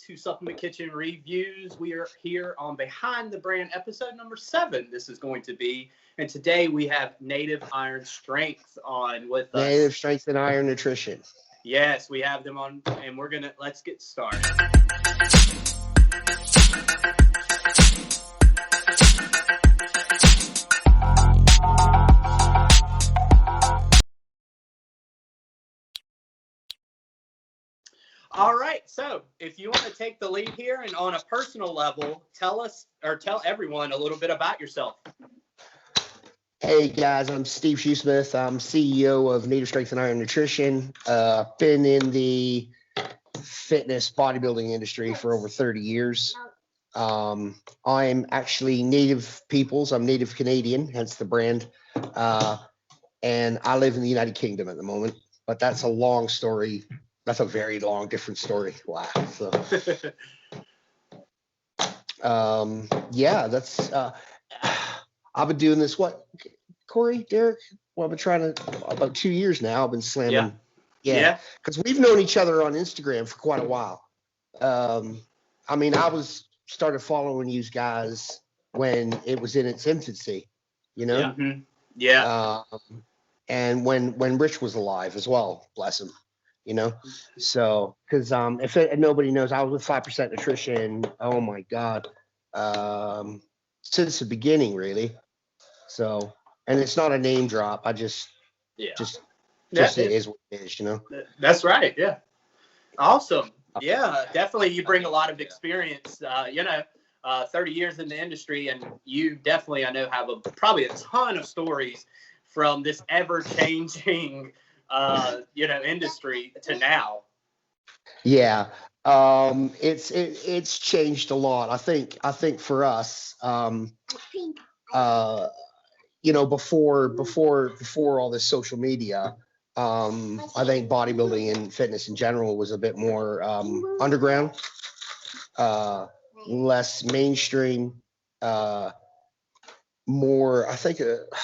to Supplement Kitchen Reviews. We are here on Behind the Brand episode number 7. This is going to be, and today we have Native Iron Strength on with us. Native Strength and Iron Nutrition. Yes, we have them on, and let's get started. All right, so if you want to take the lead here and on a personal level, tell everyone a little bit about yourself. Hey guys, I'm Steve Shoesmith. I'm CEO of Native Strength and Iron Nutrition. Been in the fitness bodybuilding industry for over 30 years. I'm actually Native Peoples. I'm Native Canadian, hence the brand. And I live in the United Kingdom at the moment, but that's a long story. That's a very long, different story. Wow. So, yeah, that's, I've been doing this, what, Corey, Derek? Well, I've been trying to, about 2 years now. I've been slamming. Yeah. Because we've known each other on Instagram for quite a while. I mean, started following you guys when it was in its infancy, you know? Yeah. Mm-hmm. Yeah. And when Rich was alive as well, bless him. You know, so because if nobody knows, I was with 5% Nutrition. Oh my God, since the beginning, really. So, and it's not a name drop. I just it is what it is. You know. That's right. Yeah. Awesome. Yeah, definitely. You bring a lot of experience. 30 years in the industry, and you definitely, I know, have probably a ton of stories from this ever-changing industry to now. Yeah. It's changed a lot. I think for us, before all this social media, I think bodybuilding and fitness in general was a bit more underground, less mainstream, more, I think,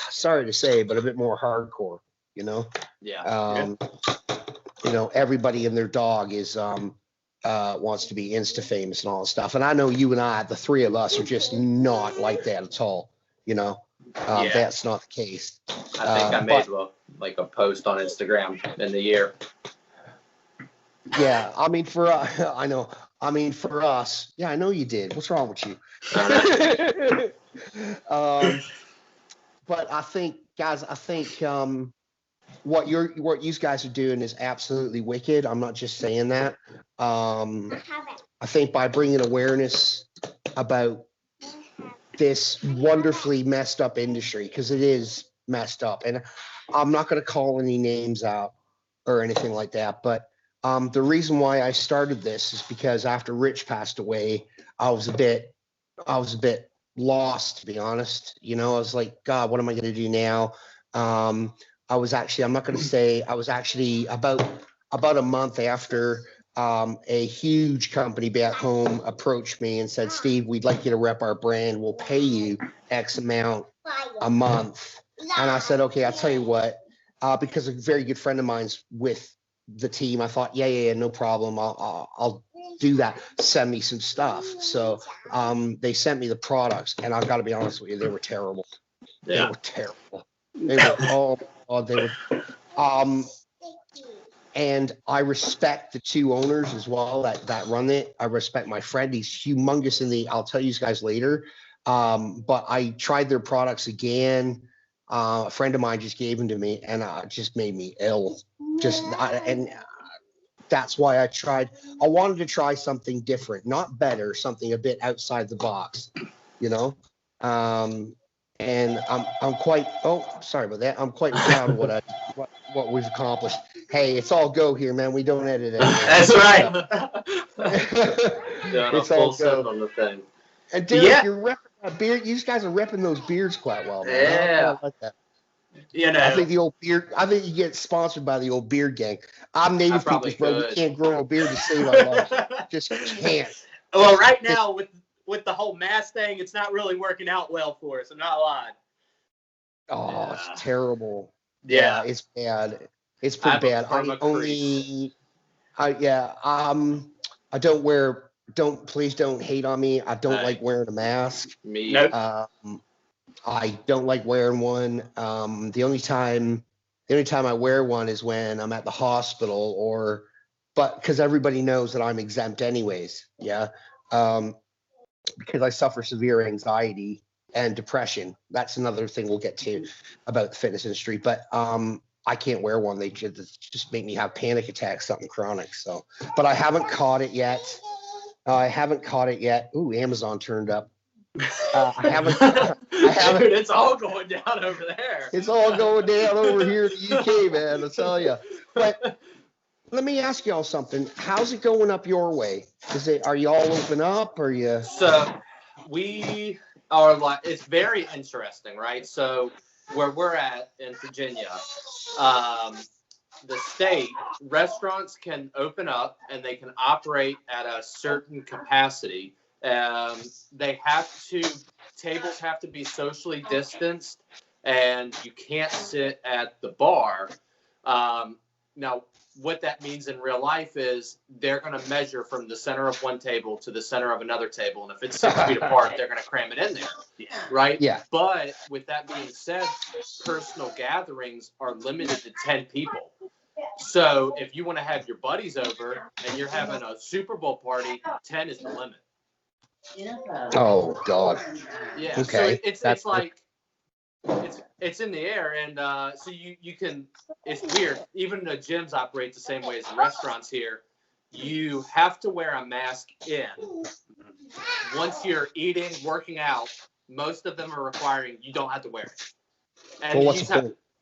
sorry to say, but a bit more hardcore. You know, everybody and their dog is wants to be Insta famous and all this stuff. And I know you and I, the three of us, are just not like that at all. You know, that's not the case. I think I made a post on Instagram in the year. Yeah, I mean, I know. I mean, for us, yeah, I know you did. What's wrong with you? But I think, guys, what you guys are doing is absolutely wicked. I'm not just saying that. I think by bringing awareness about this wonderfully messed up industry, because it is messed up, and I'm not going to call any names out or anything like that, but the reason why I started this is because after Rich passed away, I was a bit lost, to be honest. You know, I was like, God, what am I going to do now? I was actually about a month after a huge company back home approached me and said, Steve, we'd like you to rep our brand. We'll pay you X amount a month. And I said, okay, I'll tell you what, because a very good friend of mine's with the team, I thought, yeah, no problem. I'll do that. Send me some stuff. So they sent me the products, and I've got to be honest with you, they were terrible. Yeah. They were terrible. They were and I respect the two owners as well that run it. I respect my friend. He's humongous I'll tell you guys later. But I tried their products again. A friend of mine just gave them to me, and it just made me ill. That's why I wanted to try something different, not better, something a bit outside the box, you know? And I'm quite, sorry about that. I'm quite proud of what we've accomplished. Hey, it's all go here, man. We don't edit it. That's right. It's all go on the thing. And Derek, you're repping that beard. You guys are repping those beards quite well, man. Yeah. I like that. You know, I think the old beard. I think you get sponsored by the old beard gang. I'm Native Peoples, bro. We can't grow a beard to save our lives. Just can't. Well, right now with the whole mask thing, it's not really working out well for us. I'm not lying. Oh, it's terrible. Yeah, it's bad. It's pretty bad. I don't wear please don't hate on me. I don't like wearing a mask. Me. Nope. I don't like wearing one. The only time I wear one is when I'm at the hospital but because everybody knows that I'm exempt anyways. Yeah. Because I suffer severe anxiety and depression. That's another thing we'll get to about the fitness industry. But I can't wear one. They just make me have panic attacks, something chronic. So, but I haven't caught it yet. Ooh, Amazon turned up. I haven't. Dude, it's all going down over there. It's all going down over here in the UK, man. I tell you. But let me ask y'all something. How's it going up your way? Are you all open up? Are you? So we are like, it's very interesting, right? So where we're at in Virginia, the state restaurants can open up and they can operate at a certain capacity. Tables have to be socially distanced, and you can't sit at the bar. Now, what that means in real life is they're going to measure from the center of one table to the center of another table. And if it's 6 feet apart, they're going to cram it in there. Yeah. Right? Yeah. But with that being said, personal gatherings are limited to 10 people. So if you want to have your buddies over and you're having a Super Bowl party, 10 is the limit. Oh God. Yeah. Okay. So it's like, it's in the air, and so you can. It's weird. Even the gyms operate the same way as the restaurants here. You have to wear a mask in. Once you're eating, working out, most of them are requiring you don't have to wear it. And Well,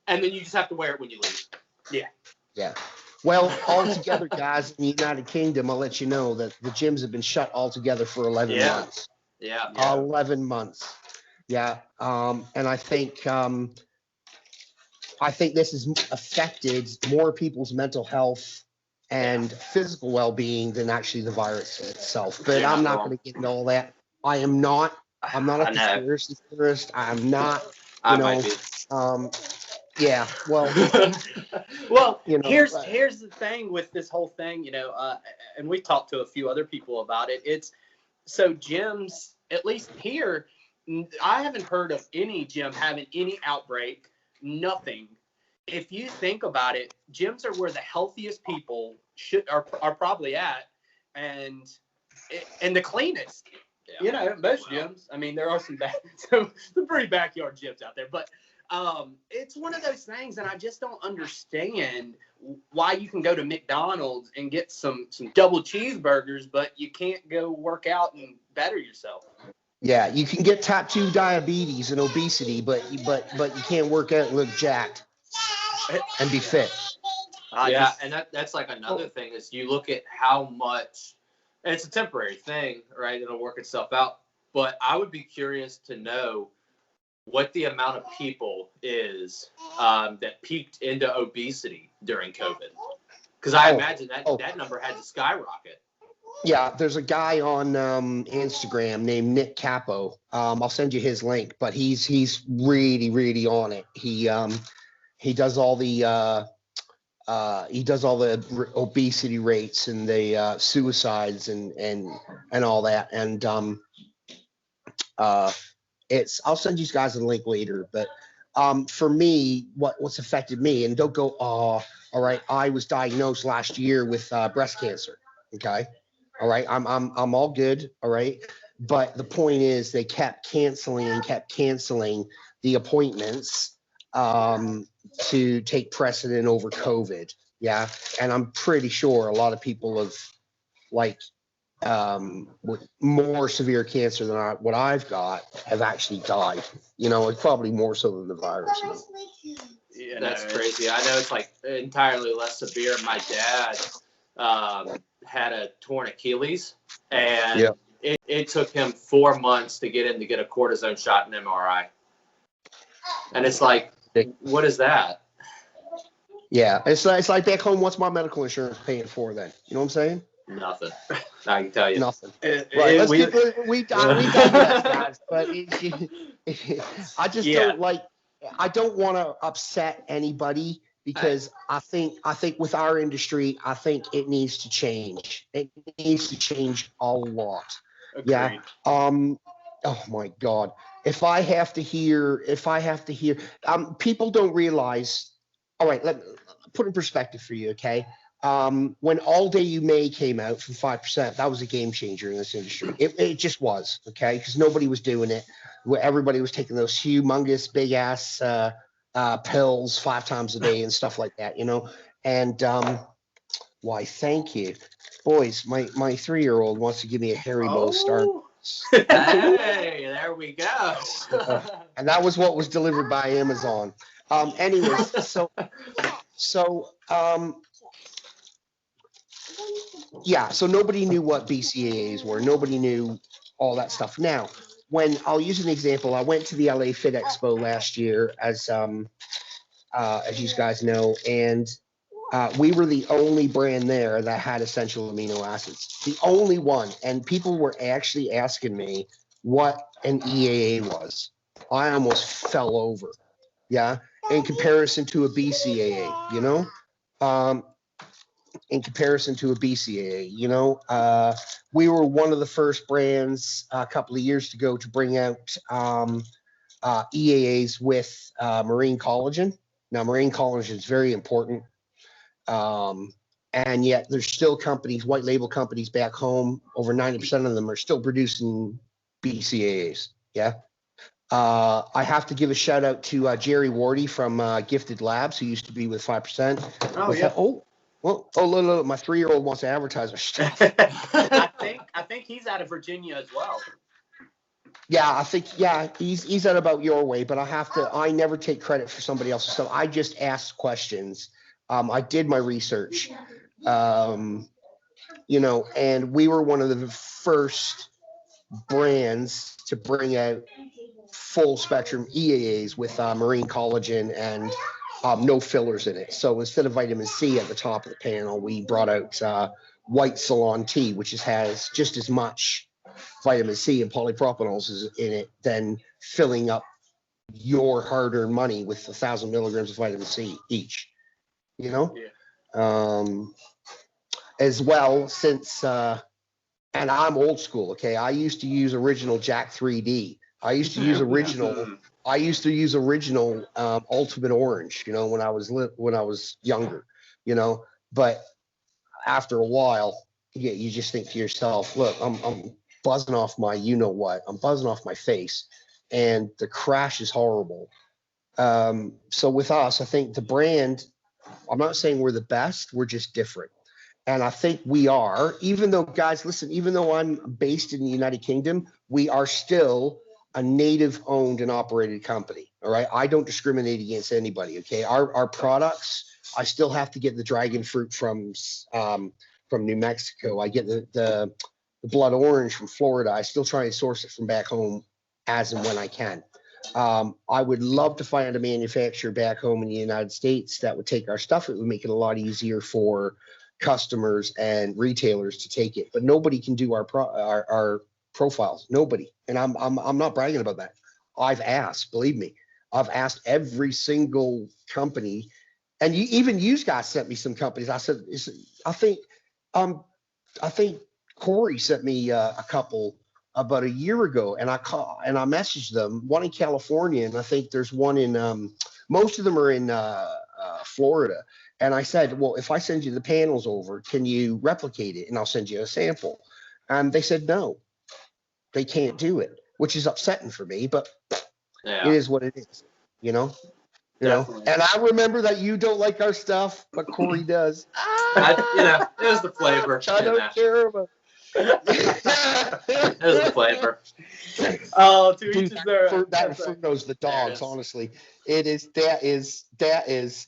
then you just have to wear it when you leave. Yeah. Yeah. Well, altogether, guys, in the United Kingdom, I'll let you know that the gyms have been shut altogether for 11 months. Yeah. 11 months. Yeah. And I think this has affected more people's mental health and physical well-being than actually the virus itself. But I'm not going to get into all that. I'm not a conspiracy theorist. I'm not, Might be. yeah, well, well, here's here's the thing with this whole thing, and we talked to a few other people about it. It's so gyms, at least here, I haven't heard of any gym having any outbreak, nothing. If you think about it, gyms are where the healthiest people are probably at, and the cleanest. Yeah. Most gyms. I mean, there are some pretty backyard gyms out there, but it's one of those things, and I just don't understand why you can go to McDonald's and get some double cheeseburgers, but you can't go work out and better yourself. Yeah, you can get type 2 diabetes and obesity, but you can't work out and look jacked and be fit. And that's like another thing is you look at how much, and it's a temporary thing, right? It'll work itself out. But I would be curious to know what the amount of people is that peaked into obesity during COVID. Because I imagine that number had to skyrocket. Yeah, there's a guy on Instagram named Nick Capo. I'll send you his link, but he's really, really on it. He does all the obesity rates and the suicides and all that. And I'll send you guys a link later. But for me, what's affected me, and don't go, all right, I was diagnosed last year with breast cancer. Okay. All right. I'm all good. All right. But the point is they kept canceling the appointments to take precedent over COVID. Yeah. And I'm pretty sure a lot of people have with more severe cancer than what I've got have actually died. It's probably more so than the virus. Yeah, that's crazy. I know it's like entirely less severe. My dad had a torn Achilles, and it took him 4 months to get in to get a cortisone shot and MRI. And it's like, what is that? Yeah, it's like back home. What's my medical insurance paying for then? You know what I'm saying? Nothing. I can tell you. Nothing. Right. We've done that, guys. But I just don't want to upset anybody because I think with our industry, I think it needs to change. It needs to change a lot. Agreed. Yeah. Oh my God. If I have to hear, people don't realize. All right, let me put in perspective for you, okay? When All Day You May came out from 5%, that was a game changer in this industry. It just was, okay? Because nobody was doing it. Everybody was taking those humongous, big ass pills 5 times a day and stuff like that, you know? And why, thank you. Boys, my 3-year-old wants to give me a Haribo star. Hey, there we go. And that was what was delivered by Amazon. Anyways, yeah, so nobody knew what BCAAs were. Nobody knew all that stuff. Now, when I'll use an example, I went to the LA Fit Expo last year, as you guys know, and we were the only brand there that had essential amino acids, the only one. And people were actually asking me what an EAA was. I almost fell over. Yeah, in comparison to a BCAA, you know. In comparison to a BCAA, you know, we were one of the first brands a couple of years ago to bring out EAAs with marine collagen. Now, marine collagen is very important, and yet there's still companies, white label companies back home. Over 90% of them are still producing BCAAs. Yeah. I have to give a shout out to Jerry Wardy from Gifted Labs, who used to be with 5%. Oh, yeah. Look, my 3-year-old wants to advertise our stuff. I think he's out of Virginia as well. Yeah, he's at about your way, but I never take credit for somebody else's stuff. I just ask questions. I did my research, you know, and we were one of the first brands to bring out full spectrum EAAs with marine collagen and no fillers in it. So instead of vitamin C at the top of the panel, we brought out white Ceylon tea, which has just as much vitamin C and polypropanols in it than filling up your hard-earned money with 1,000 milligrams of vitamin C each. You know, as well, since and I'm old school. Okay, I used to use original Jack 3D. I used to use original Ultimate Orange, you know, when I was younger, you know. But after a while, you just think to yourself, look, I'm buzzing off my I'm buzzing off my face, and the crash is horrible. So with us, I think the brand, I'm not saying we're the best, we're just different. And I think we are, even though, guys, listen, even though I'm based in the United Kingdom, we are still a native owned and operated company. All right. I don't discriminate against anybody. Okay. Our products, I still have to get the dragon fruit from New Mexico. I get the blood orange from Florida. I still try and source it from back home as and when I can. I would love to find a manufacturer back home in the United States that would take our stuff. It would make it a lot easier for customers and retailers to take it, but nobody can do our profiles. Nobody. And I'm not bragging about that. I've asked, believe me, I've asked every single company, and even you guys sent me some companies. I said, I think Corey sent me a couple about a year ago, and I messaged them, one in California, and I think there's one in most of them are in Florida. And I said, well, if I send you the panels over, can you replicate it? And I'll send you a sample. And they said, no, they can't do it, which is upsetting for me, but it is what it is, you know? You know, and I remember that you don't like our stuff, but Corey does. It was the flavor. I don't care about it was the flavor. Oh, to each his own. That fruit knows the dogs, honestly. That is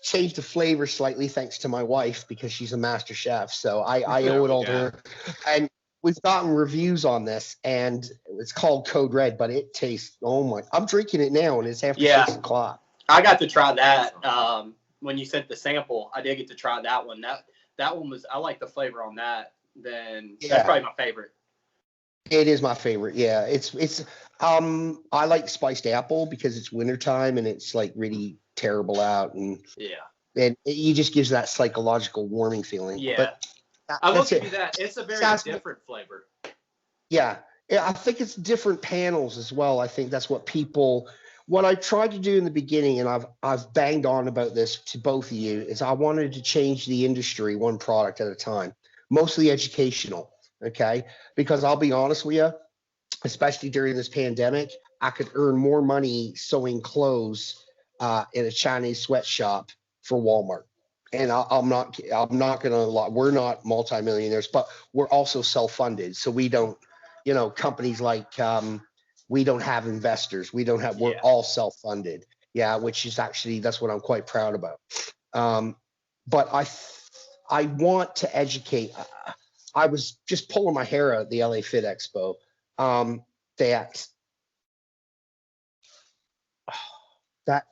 changed the flavor slightly thanks to my wife, because she's a master chef. So I owe it all to her. And we've gotten reviews on this, and it's called Code Red, but it tastes, oh my, I'm drinking it now, and it's after 6 o'clock. I got to try that. When you sent the sample, I did get to try that one. That one was, I like the flavor on that. Then that's probably my favorite. It is my favorite. Yeah, it's I like spiced apple because it's wintertime and it's like really terrible out, and it just gives that psychological warming feeling. Yeah. But I will that's give it. you that. It's a very different flavor. Yeah. Yeah, I think it's different panels as well. I think that's what I tried to do in the beginning, and I've banged on about this to both of you, is I wanted to change the industry one product at a time, mostly educational. Okay. Because I'll be honest with you, especially during this pandemic, I could earn more money sewing clothes in a Chinese sweatshop for Walmart. And I'm not gonna lie, we're not multimillionaires, but we're also self-funded. So we don't, companies like we don't have investors. We're all self-funded. Yeah, which is actually, that's what I'm quite proud about. But I want to educate. I was just pulling my hair out at the LA Fit Expo. That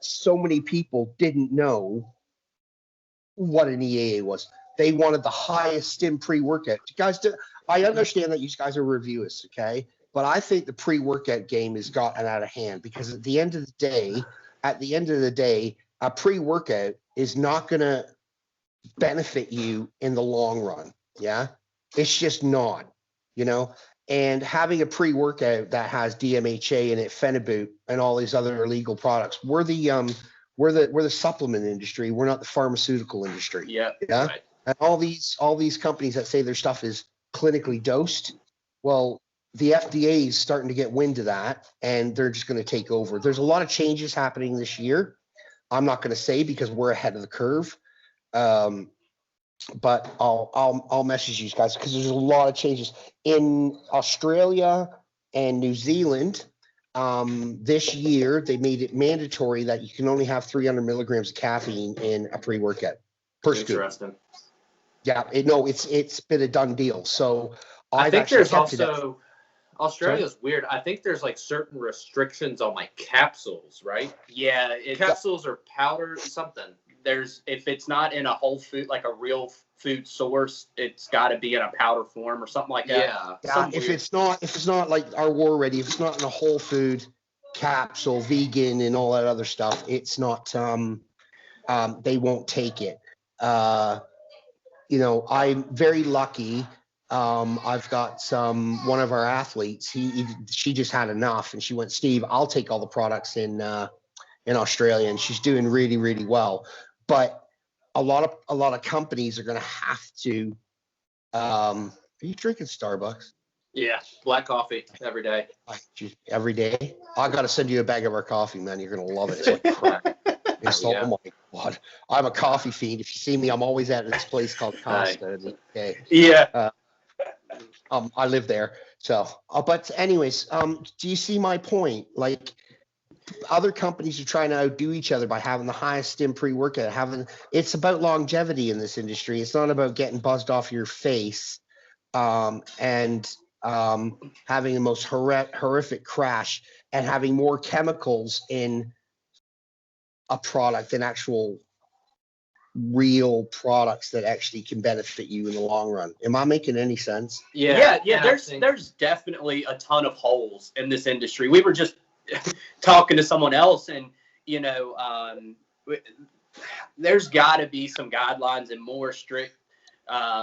so many people didn't know what an EAA was. They wanted the highest stim pre-workout. You guys, I understand that you guys are reviewers, okay? But I think the pre-workout game has gotten out of hand, because at the end of the day, a pre-workout is not going to benefit you in the long run. Yeah, it's just not, And having a pre-workout that has DMHA in it, Phenibut, and all these other illegal products, we're the supplement industry. We're not the pharmaceutical industry. Yeah. Right. And all these companies that say their stuff is clinically dosed, well, the FDA is starting to get wind of that, and they're just going to take over. There's a lot of changes happening this year. I'm not going to say because we're ahead of the curve. But I'll message you guys, because there's a lot of changes in Australia and New Zealand. This year they made it mandatory that you can only have 300 milligrams of caffeine in a pre-workout per scoop. Interesting. Yeah, it's been a done deal. So I think there's also, Australia's weird. I think there's like certain restrictions on like capsules, right? Yeah, capsules or powder, something. If it's not in a whole food, like a real food source, it's got to be in a powder form or something like that. Yeah. If it's not like our War Ready, if it's not in a whole food capsule, vegan and all that other stuff, it's not. They won't take it. I'm very lucky. I've got one of our athletes. She just had enough, and she went, Steve, I'll take all the products in Australia, and she's doing really, really well. But a lot of companies are going to have to. Are you drinking Starbucks? Yeah, black coffee every day. Every day? I got to send you a bag of our coffee, man. You're going to love it. It's like crack. Oh my God. I'm a coffee fiend. If you see me, I'm always at this place called Costa. Okay. Yeah. I live there. So, but anyways, do you see my point? Like, other companies are trying to outdo each other by having the highest stim pre-workout. It's about longevity in this industry. It's not about getting buzzed off your face and having the most horrific crash and having more chemicals in a product than actual real products that actually can benefit you in the long run. Am I making any sense? Yeah. There's definitely a ton of holes in this industry. We were just talking to someone else, and there's got to be some guidelines and more strict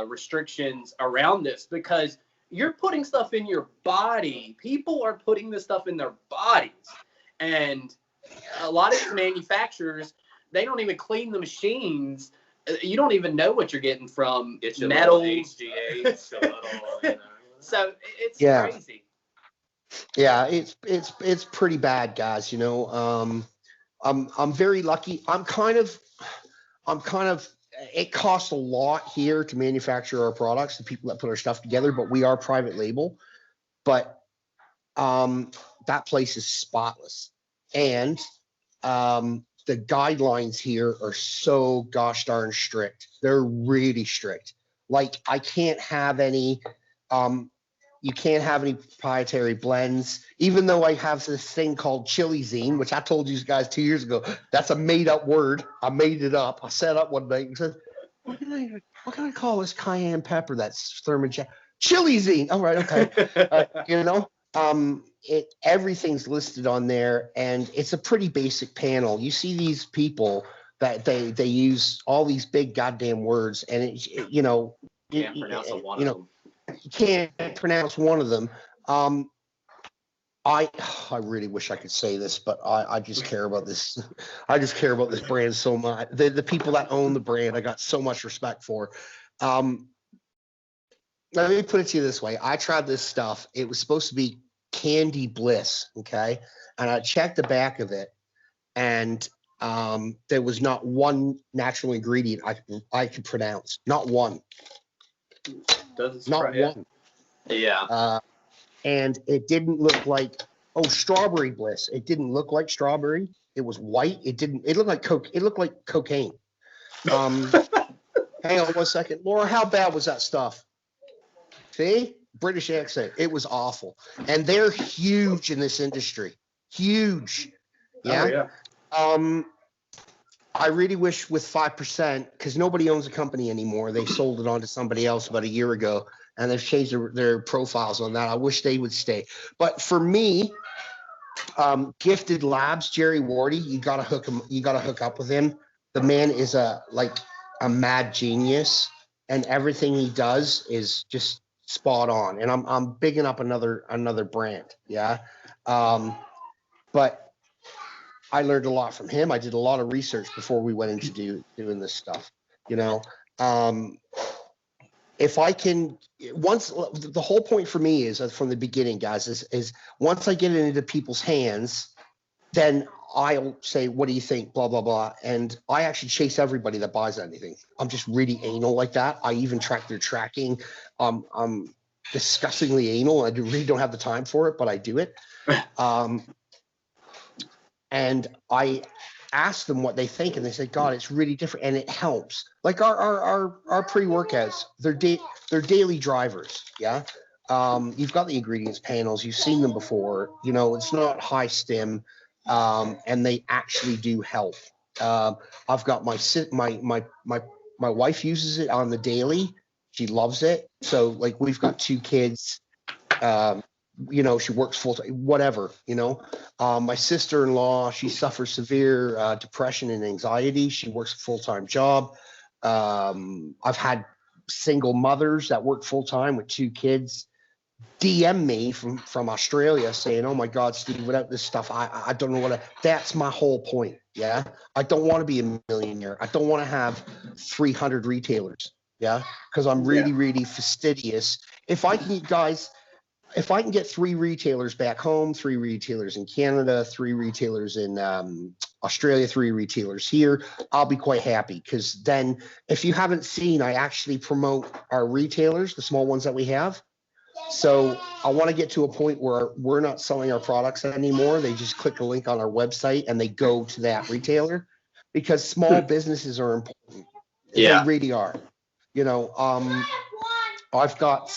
restrictions around this, because you're putting stuff in your body. People are putting this stuff in their bodies, and a lot of these manufacturers, they don't even clean the machines. You don't even know what you're getting from metals. So it's crazy. Yeah, it's pretty bad, guys. I'm very lucky. I'm kind of. It costs a lot here to manufacture our products, the people that put our stuff together, but we are private label. But that place is spotless, and the guidelines here are so gosh darn strict. They're really strict. Like, I can't have any. You can't have any proprietary blends, even though I have this thing called chilizine, which I told you guys 2 years ago. That's a made-up word. I made it up. I sat up one night and said, what can I call this cayenne pepper that's thermogen? Chili zine. All right, okay. You know, everything's listed on there, and it's a pretty basic panel. You see these people that they use all these big goddamn words, and you know, Can't pronounce one you of know, them. you can't pronounce one of them. I really wish I could say this, but I just care about this. I just care about this brand so much. The people that own the brand, I got so much respect for. Let me put it to you this way. I tried this stuff. It was supposed to be Candy Bliss, okay? And I checked the back of it, and there was not one natural ingredient I could pronounce. Not one. Doesn't Not surprise one. Yeah. And it didn't look like, oh, Strawberry Bliss. It didn't look like strawberry. It was white. It looked like Coke. It looked like cocaine. Hang on 1 second. Laura, how bad was that stuff? See? British accent. It was awful. And they're huge in this industry. Huge. Yeah. Oh, yeah. I really wish with 5%, because nobody owns the company anymore. They sold it on to somebody else about a year ago, and they've changed their profiles on that. I wish they would stay. But for me, Gifted Labs, Jerry Wardy, you gotta hook up with him. The man is a mad genius, and everything he does is just spot on. And I'm bigging up another brand. Yeah. But I learned a lot from him. I did a lot of research before we went into doing this stuff, you know. If I can, the whole point for me is from the beginning, guys, is once I get it into people's hands, then I'll say, what do you think? Blah, blah, blah. And I actually chase everybody that buys anything. I'm just really anal like that. I even track their tracking. I'm disgustingly anal. I really don't have the time for it, but I do it. And I ask them what they think, and they say, God, it's really different, and it helps. Like our pre-workouts, they're daily drivers. Yeah. You've got the ingredients panels, you've seen them before, you know, it's not high stim, and they actually do help. I've got my wife uses it on the daily. She loves it. So like we've got 2 kids, you know, she works full time, whatever, you know. My sister-in-law, she suffers severe depression and anxiety. She works a full-time job. I've had single mothers that work full-time with 2 kids DM me from Australia saying, oh my God, Steve, without this stuff, I don't know that's my whole point. Yeah. I don't want to be a millionaire. I don't want to have 300 retailers. Yeah. Because I'm really fastidious. If I can get 3 retailers back home, 3 retailers in Canada, 3 retailers in Australia, 3 retailers here, I'll be quite happy. Because then if you haven't seen, I actually promote our retailers, the small ones that we have. So I want to get to a point where we're not selling our products anymore. They just click a link on our website and they go to that retailer, because small businesses are important. Yeah. They really are. You know, I've got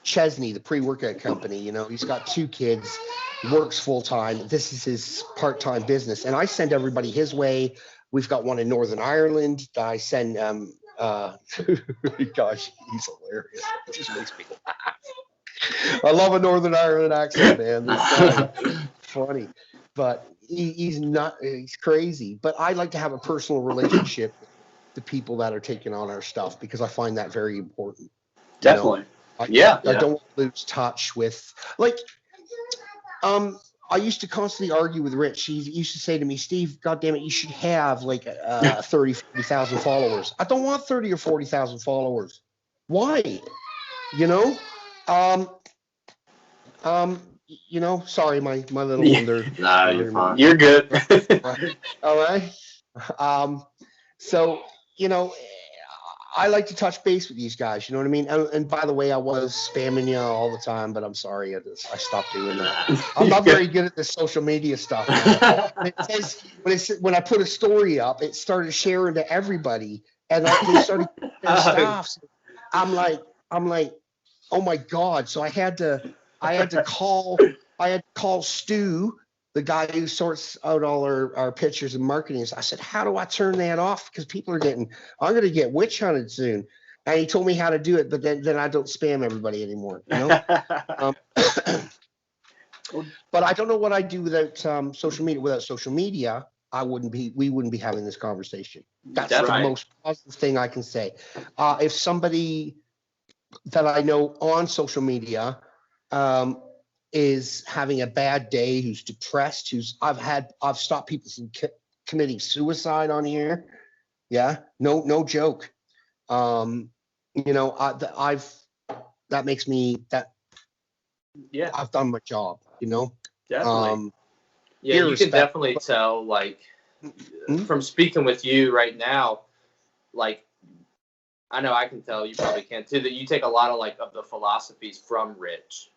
Chesney, the pre-workout company, you know, he's got 2 kids, works full time. This is his part-time business. And I send everybody his way. We've got one in Northern Ireland. I send, gosh, he's hilarious. It just makes me laugh. I love a Northern Ireland accent, man. It's funny, but he's crazy. But I like to have a personal relationship with the people that are taking on our stuff, because I find that very important. Definitely. You know? I don't lose touch with, like, I used to constantly argue with Rich. He used to say to me, Steve, God damn it, you should have like 30, 40,000 followers. I don't want 30 or 40,000 followers. Why? You know? You know, sorry, my little one. No, you're fine. You're good. All right. So, you know, I like to touch base with these guys, you know what I mean? And by the way, I was spamming you all the time, but I'm sorry, I stopped doing that. I'm not very good at the social media stuff. When I put a story up, it started sharing to everybody, and they started their stuff. So I'm like, oh my God! So I had to call Stu the guy who sorts out all our pictures and marketing. I said, how do I turn that off? Because people are I'm going to get witch hunted soon. And he told me how to do it, but then I don't spam everybody anymore, you know? But I don't know what I'd do without social media. Without social media, we wouldn't be having this conversation. That's the most positive thing I can say. If somebody that I know on social media is having a bad day, who's depressed, I've stopped people from committing suicide on here. Yeah, no joke. You know, that makes me I've done my job, you know. Definitely. Yeah, you can definitely tell, like, from speaking with you right now, like, I know I can tell, you probably can too, that you take a lot of, like, of the philosophies from Rich.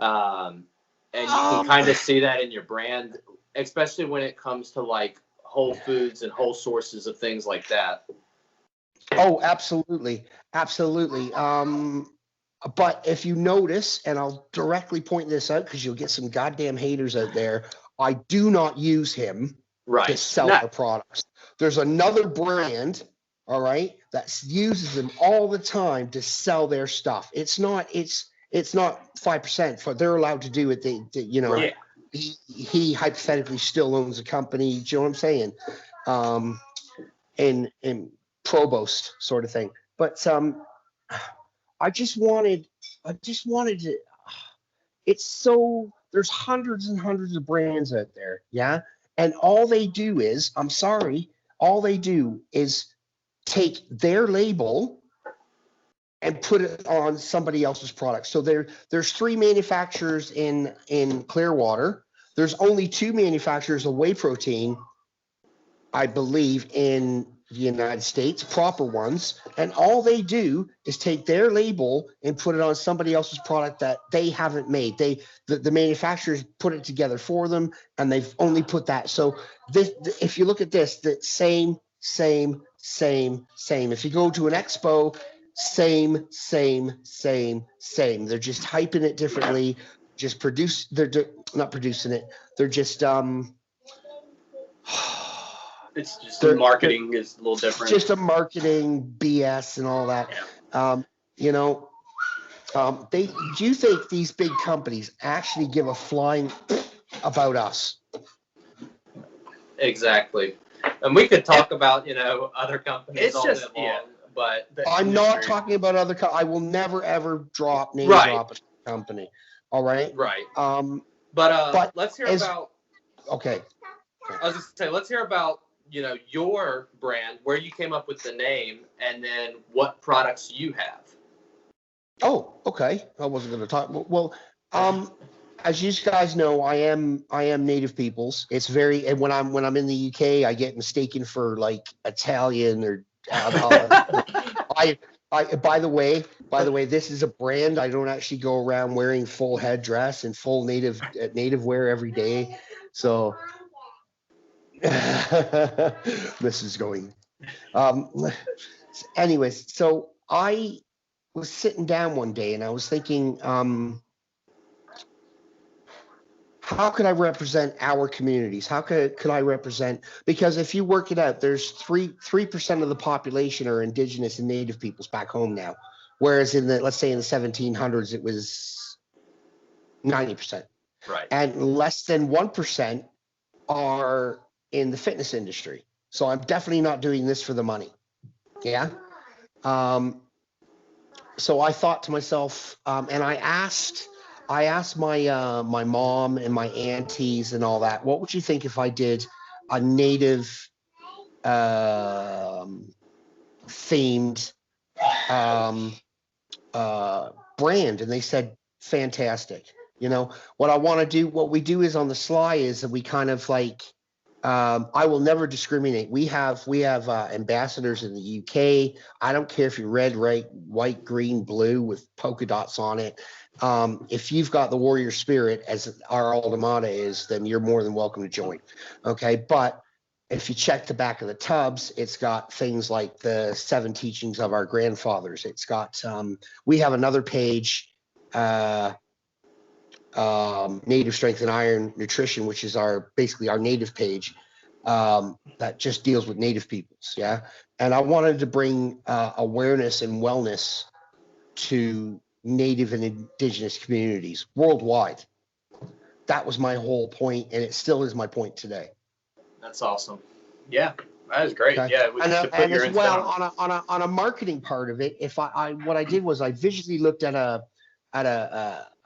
And you can kind of see that in your brand, especially when it comes to, like, whole foods and whole sources of things like that. Oh, absolutely. Absolutely. But if you notice, and I'll directly point this out because you'll get some goddamn haters out there, I do not use him to sell their products. There's another brand, all right, that uses them all the time to sell their stuff. It's not 5%, for they're allowed to do it. You know, he hypothetically still owns a company. Do you know what I'm saying? In Provost sort of thing. But I just wanted to, there's hundreds and hundreds of brands out there. Yeah. And all they do is take their label and put it on somebody else's product. So there's 3 manufacturers in Clearwater. There's only 2 manufacturers of whey protein, I believe, in the United States, proper ones, and all they do is take their label and put it on somebody else's product that they haven't made. The manufacturers put it together for them, and they've only put that. So if you look at this, the same. If you go to an expo, same. They're just hyping it differently. They're not producing it. They're just it's just the marketing is a little different. Just a marketing BS and all that. Yeah. You know, do you think these big companies actually give a flying about us? Exactly. And we could talk about, you know, other companies it's all just, day long, but I'm not talking about other I will never ever drop drop a company. All right. Right. But let's hear about. Okay. I was just saying, let's hear about, you know, your brand, where you came up with the name, and then what products you have. Oh, okay. I wasn't going to talk. Well, as you guys know, I am native peoples. It's very, and when I'm in the UK, I get mistaken for like Italian or. By the way, this is a brand. I don't actually go around wearing full headdress and full native wear every day. So this is going. Anyways, so I was sitting down one day and I was thinking, how could I represent our communities? How could I represent? Because if you work it out, there's 3% of the population are indigenous and native peoples back home now, whereas let's say in the 1700s it was 90%. Right. And less than 1% are in the fitness industry. So I'm definitely not doing this for the money. Yeah. So I thought to myself, and I asked my my mom and my aunties and all that, what would you think if I did a native themed brand? And they said, fantastic. You know, what we do is on the sly is that we kind of like, I will never discriminate. We have ambassadors in the UK. I don't care if you're red, white, green, blue with polka dots on it. If you've got the warrior spirit, as our alma mater is, then you're more than welcome to join. Okay. But if you check the back of the tubs, it's got things like the 7 teachings of our grandfathers. It's got, we have another page, Native Strength and Iron Nutrition, which is basically our native page, that just deals with native peoples. Yeah. And I wanted to bring awareness and wellness to native and indigenous communities worldwide. That was my whole point, and it still is my point today. That's awesome. Yeah, that is great. Okay. Yeah, And as well on a marketing part of it, if what I did was I visually looked at a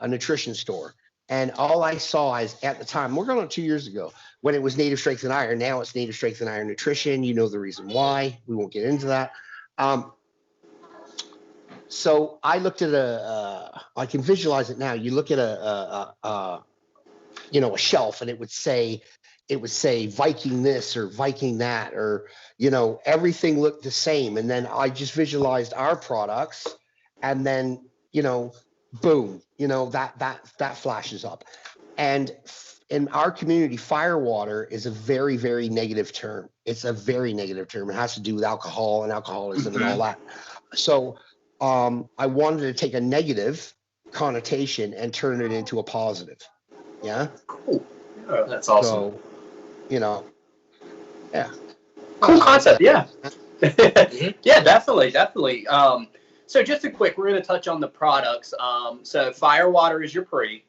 nutrition store, and all I saw is at the time, we're going on 2 years ago, when it was Native Strength and Iron. Now it's Native Strength and Iron Nutrition. You know the reason why. We won't get into that. So I looked at I can visualize it now. You look at a shelf, and it would say Viking this or Viking that, or, everything looked the same. And then I just visualized our products, and then, boom, that flashes up. And in our community, firewater is a very, very negative term. It's a very negative term. It has to do with alcohol and alcoholism and all that. So I wanted to take a negative connotation and turn it into a positive. Yeah. Cool. Yeah, that's awesome. So, yeah. Cool concept. Yeah. Yeah, definitely. So just we're going to touch on the products. So Firewater is your pre.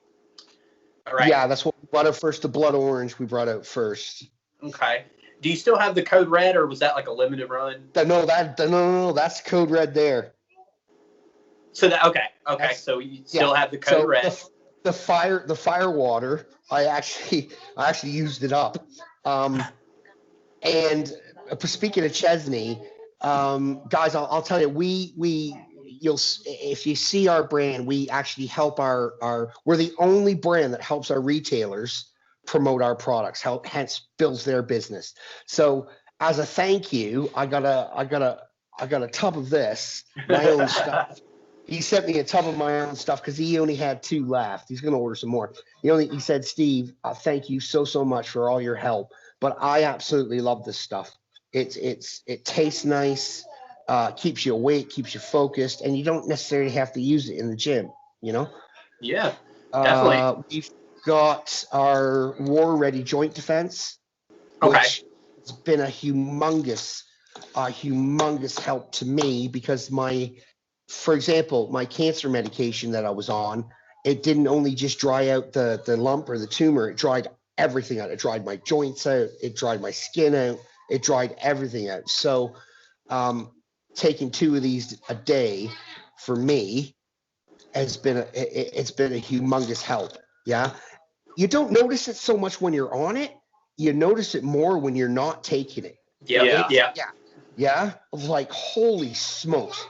All right. Yeah, that's what we brought out first. The blood orange we brought out first. Okay. Do you still have the code red, or was that like a limited run? No, that's code red there. So okay. So you still have the code red. The Firewater, I actually used it up. And speaking of Chesney, guys, I'll tell you, if you see our brand, we actually help we're the only brand that helps our retailers promote our products, hence builds their business. So as a thank you, I got a tub of this, my own stuff. He sent me a tub of my own stuff because he only had 2 left. He's going to order some more. He said, Steve, thank you so much for all your help. But I absolutely love this stuff. It tastes nice, keeps you awake, keeps you focused, and you don't necessarily have to use it in the gym. Yeah, definitely. We've got our War Ready Joint Defense, okay, which has been a humongous help to me because for example, my cancer medication that I was on, it didn't only just dry out the lump or the tumor, it dried everything out. It dried my joints out, it dried my skin out, it dried everything out. So taking 2 of these a day for me has been it's been a humongous help. Yeah. You don't notice it so much when you're on it. You notice it more when you're not taking it. Yeah. Like, holy smokes.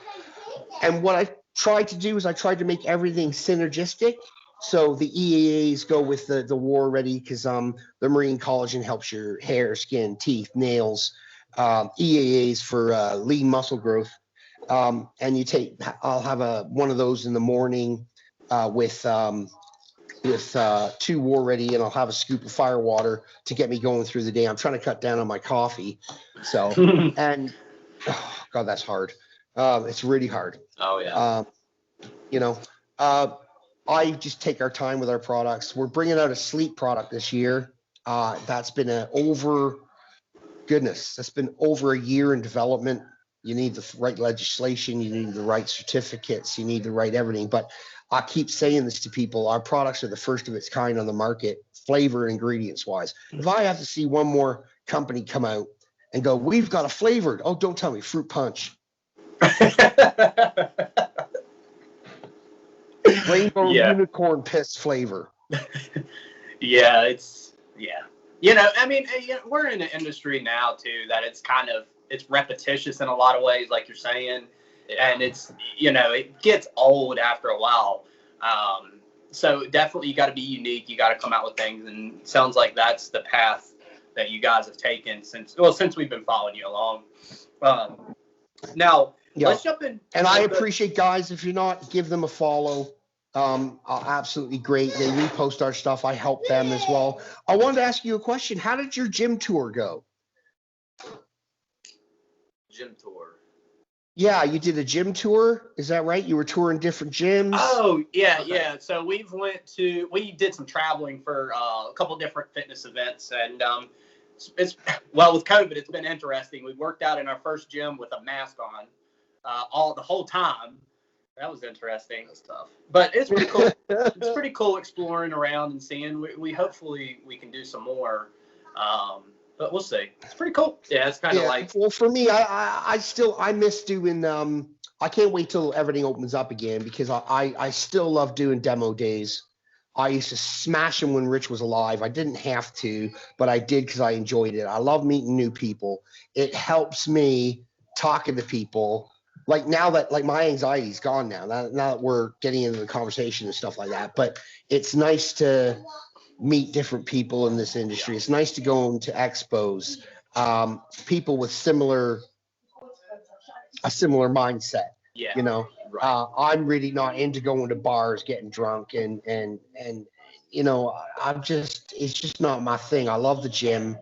And what I tried to do is I tried to make everything synergistic. So the EAAs go with the War Ready because the marine collagen helps your hair, skin, teeth, nails. EAAs for lean muscle growth. And I'll have one of those in the morning with 2 War Ready, and I'll have a scoop of Firewater to get me going through the day. I'm trying to cut down on my coffee. So, and God, that's hard. It's really hard. Oh yeah. I just take our time with our products. We're bringing out a sleep product this year. That's been over a year in development. You need the right legislation. You need the right certificates. You need the right everything. But I keep saying this to people. Our products are the first of its kind on the market, flavor and ingredients wise. If I have to see one more company come out and go, we've got a flavored, oh, don't tell me, fruit punch. Rainbow unicorn piss flavor. Yeah. I mean, we're in an industry now too that it's repetitious in a lot of ways, like you're saying, and it's it gets old after a while. So definitely you got to be unique. You got to come out with things, and it sounds like that's the path that you guys have taken since we've been following you along. Now. Yeah. Let's jump in. And I appreciate, guys, if you're not, give them a follow. Absolutely great. They repost our stuff. I help them as well. I wanted to ask you a question. How did your gym tour go? Gym tour. Yeah, you did a gym tour. Is that right? You were touring different gyms. Oh, yeah, yeah. So we did some traveling for a couple different fitness events, and with COVID, it's been interesting. We worked out in our first gym with a mask on the whole time. That was interesting. That's tough, but it's pretty cool. It's pretty cool exploring around and seeing. We hopefully we can do some more. But we'll see. It's pretty cool. Yeah, it's kind of like. Well, for me, I miss doing. I can't wait till everything opens up again because I still love doing demo days. I used to smash them when Rich was alive. I didn't have to, but I did because I enjoyed it. I love meeting new people. It helps me talking to people. Like now that my anxiety's gone now that we're getting into the conversation and stuff like that. But it's nice to meet different people in this industry. It's nice to go into expos, people with a similar mindset. Yeah. You know, right. I'm really not into going to bars, getting drunk, and you know, it's just not my thing. I love the gym.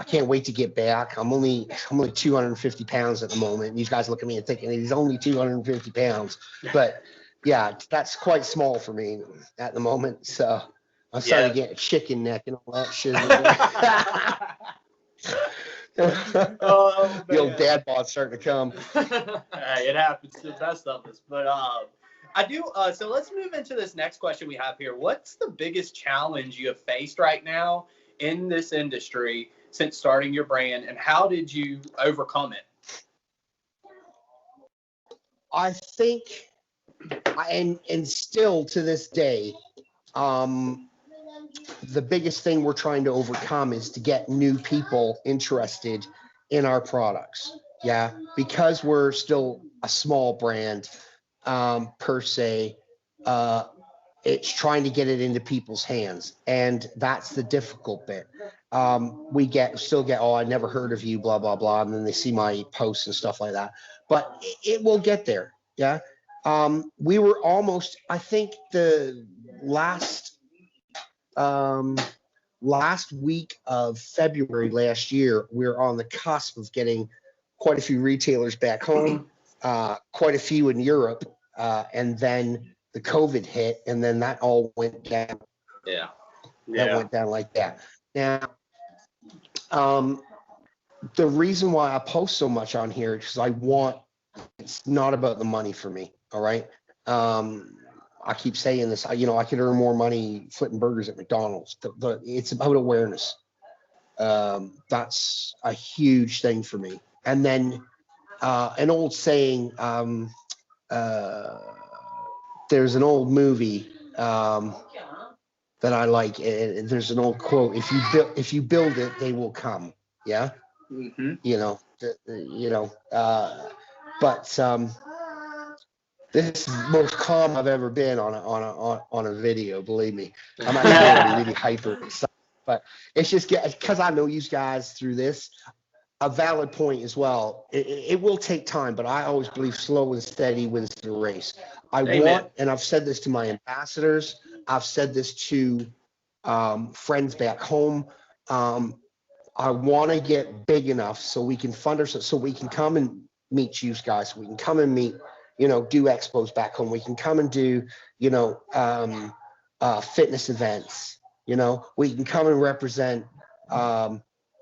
I can't wait to get back. I'm only 250 pounds at the moment. And you guys look at me and thinking he's only 250 pounds, but yeah, that's quite small for me at the moment. So I'm starting to get a chicken neck and all that shit. Oh, the old dad bod's starting to come. Hey, it happens to the best of us. But I do. So let's move into this next question we have here. What's the biggest challenge you have faced right now in this industry since starting your brand, and how did you overcome it? I think, and still to this day, the biggest thing we're trying to overcome is to get new people interested in our products. Yeah, because we're still a small brand, per se, it's trying to get it into people's hands, and that's the difficult bit. We still get, oh, I never heard of you, blah blah blah, and then they see my posts and stuff like that. But it will get there. Yeah, we were almost. I think the last week of February last year, we were on the cusp of getting quite a few retailers back home, quite a few in Europe, and then the COVID hit, and then that all went down. Yeah. That went down like that. Now, the reason why I post so much on here is because it's not about the money for me. All right. I keep saying this, I could earn more money flipping burgers at McDonald's. It's about awareness. That's a huge thing for me. And then an old saying, there's an old movie that I like. There's an old quote: if you build it, they will come. Yeah. Mm-hmm. But this is the most calm I've ever been on a video. Believe me, I'm actually really hyper excited. But it's just because I know you guys through this. A valid point as well. It will take time, but I always believe slow and steady wins the race. Amen. And I've said this to my ambassadors. I've said this to friends back home. I want to get big enough so we can fund ourselves, so we can come and meet you guys. We can come and meet, do expos back home. We can come and do, fitness events. We can come and represent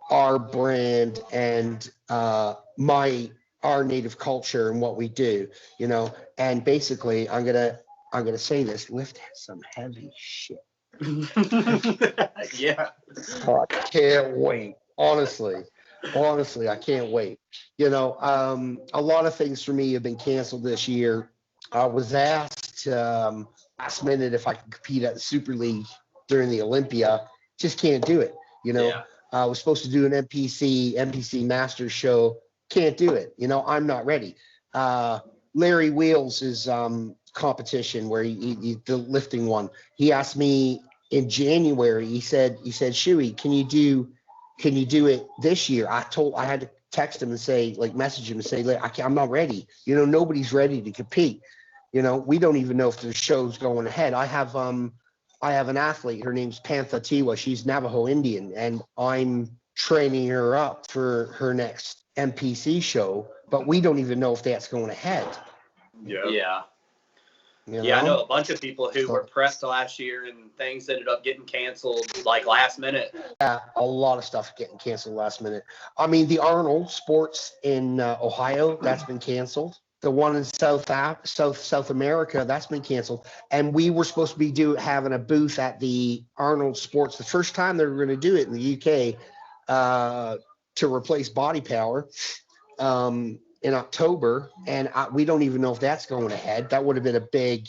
our brand and our native culture and what we do. And basically, I'm gonna say this: lift some heavy shit. Yeah. Oh, I can't wait. Honestly, I can't wait. A lot of things for me have been canceled this year. I was asked last minute if I could compete at the Super League during the Olympia. Just can't do it. Yeah. I was supposed to do an NPC Masters show. Can't do it. I'm not ready. Larry Wheels' competition where he the lifting one. He asked me in January. He said, Shuey, can you do it this year? I had to text him and say, message him and say, I'm not ready. Nobody's ready to compete. We don't even know if the show's going ahead. I have an athlete. Her name's Pantha Tiwa. She's Navajo Indian, and I'm training her up for her next NPC show but we don't even know if that's going ahead. Yeah. You Yeah, I know a bunch of people who were pressed last year and things ended up getting canceled like last minute. Yeah, a lot of stuff getting canceled last minute. I mean, the Arnold Sports in Ohio, that's been canceled. The one in South America, that's been canceled. And we were supposed to be having a booth at the Arnold Sports. The first time they were going to do it in the UK to replace Body Power in October. And we don't even know if that's going ahead. That would have been a big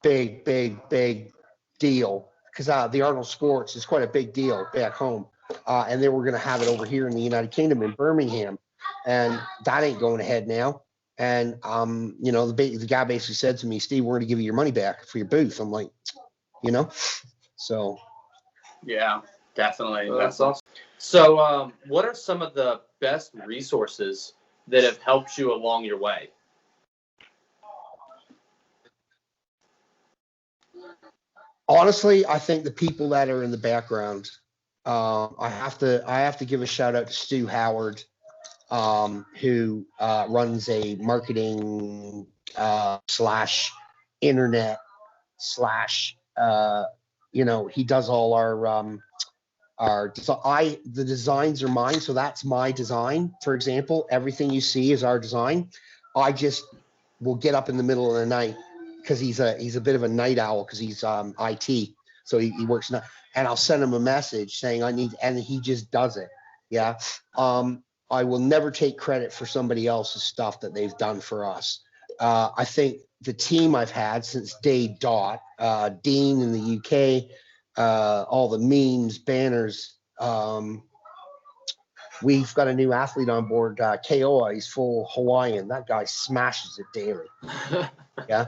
deal, because the Arnold Sports is quite a big deal back home. And they were going to have it over here in the United Kingdom in Birmingham. And that ain't going ahead now. And, you know, the guy basically said to me, Steve, we're going to give you your money back for your booth. I'm like, you know, so. Yeah, definitely. That's awesome. So what are some of the best resources that have helped you along your way? Honestly, I think the people that are in the background, I have to give a shout out to Stu Howard, who runs a marketing slash internet slash you know, he does all the designs are mine, so that's my design. For example, everything you see is our design. I just will get up in the middle of the night, because he's a bit of a night owl, because he's IT, so he works night, and I'll send him a message saying and he just does it. Yeah. I will never take credit for somebody else's stuff that they've done for us. I think the team I've had since day dot, Dean in the UK, all the memes, banners. We've got a new athlete on board, Keoa. He's full Hawaiian. That guy smashes it daily. Yeah,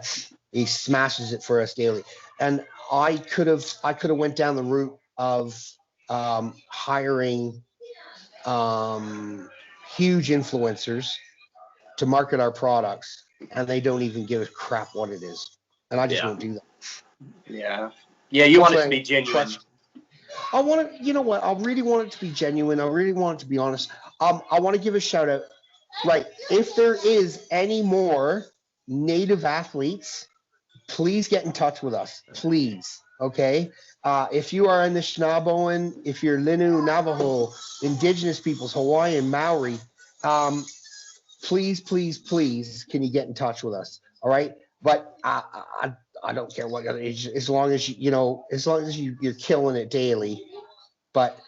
he smashes it for us daily. And I could have went down the route of hiring huge influencers to market our products, and they don't even give a crap what it is. And I just won't do that. Yeah. Yeah, you want it to be genuine. I want to, you know what? I really want it to be genuine. I really want it to be honest. I want to give a shout out. Right. If there is any more native athletes, please get in touch with us. Please. Okay. If you are in the Shnaboan, if you're Linu, Navajo, Indigenous peoples, Hawaiian, Maori, please, can you get in touch with us? All right. But I don't care what age, as long as you're killing it daily. But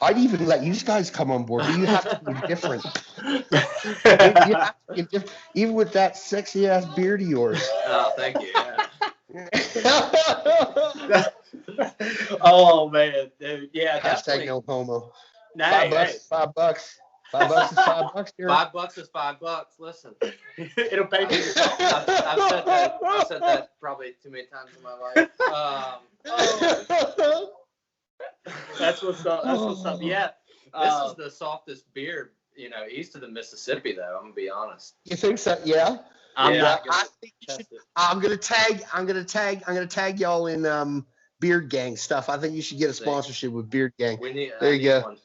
I'd even let you guys come on board. You have to be different. You have to be different. Even with that sexy ass beard of yours. Oh, thank you. Yeah. Oh man, dude. Yeah, hashtag no homo. Nah, $5. $5 is $5 here. $5 is $5. Listen, it'll pay me. I've said that probably too many times in my life. That's what's up. That's what's up. Yeah. This is the softest beard, east of the Mississippi, though. I'm gonna be honest. You think so? Yeah. I think you should, I'm gonna tag y'all in Beard Gang stuff. I think you should get a sponsorship with Beard Gang. There you go. One.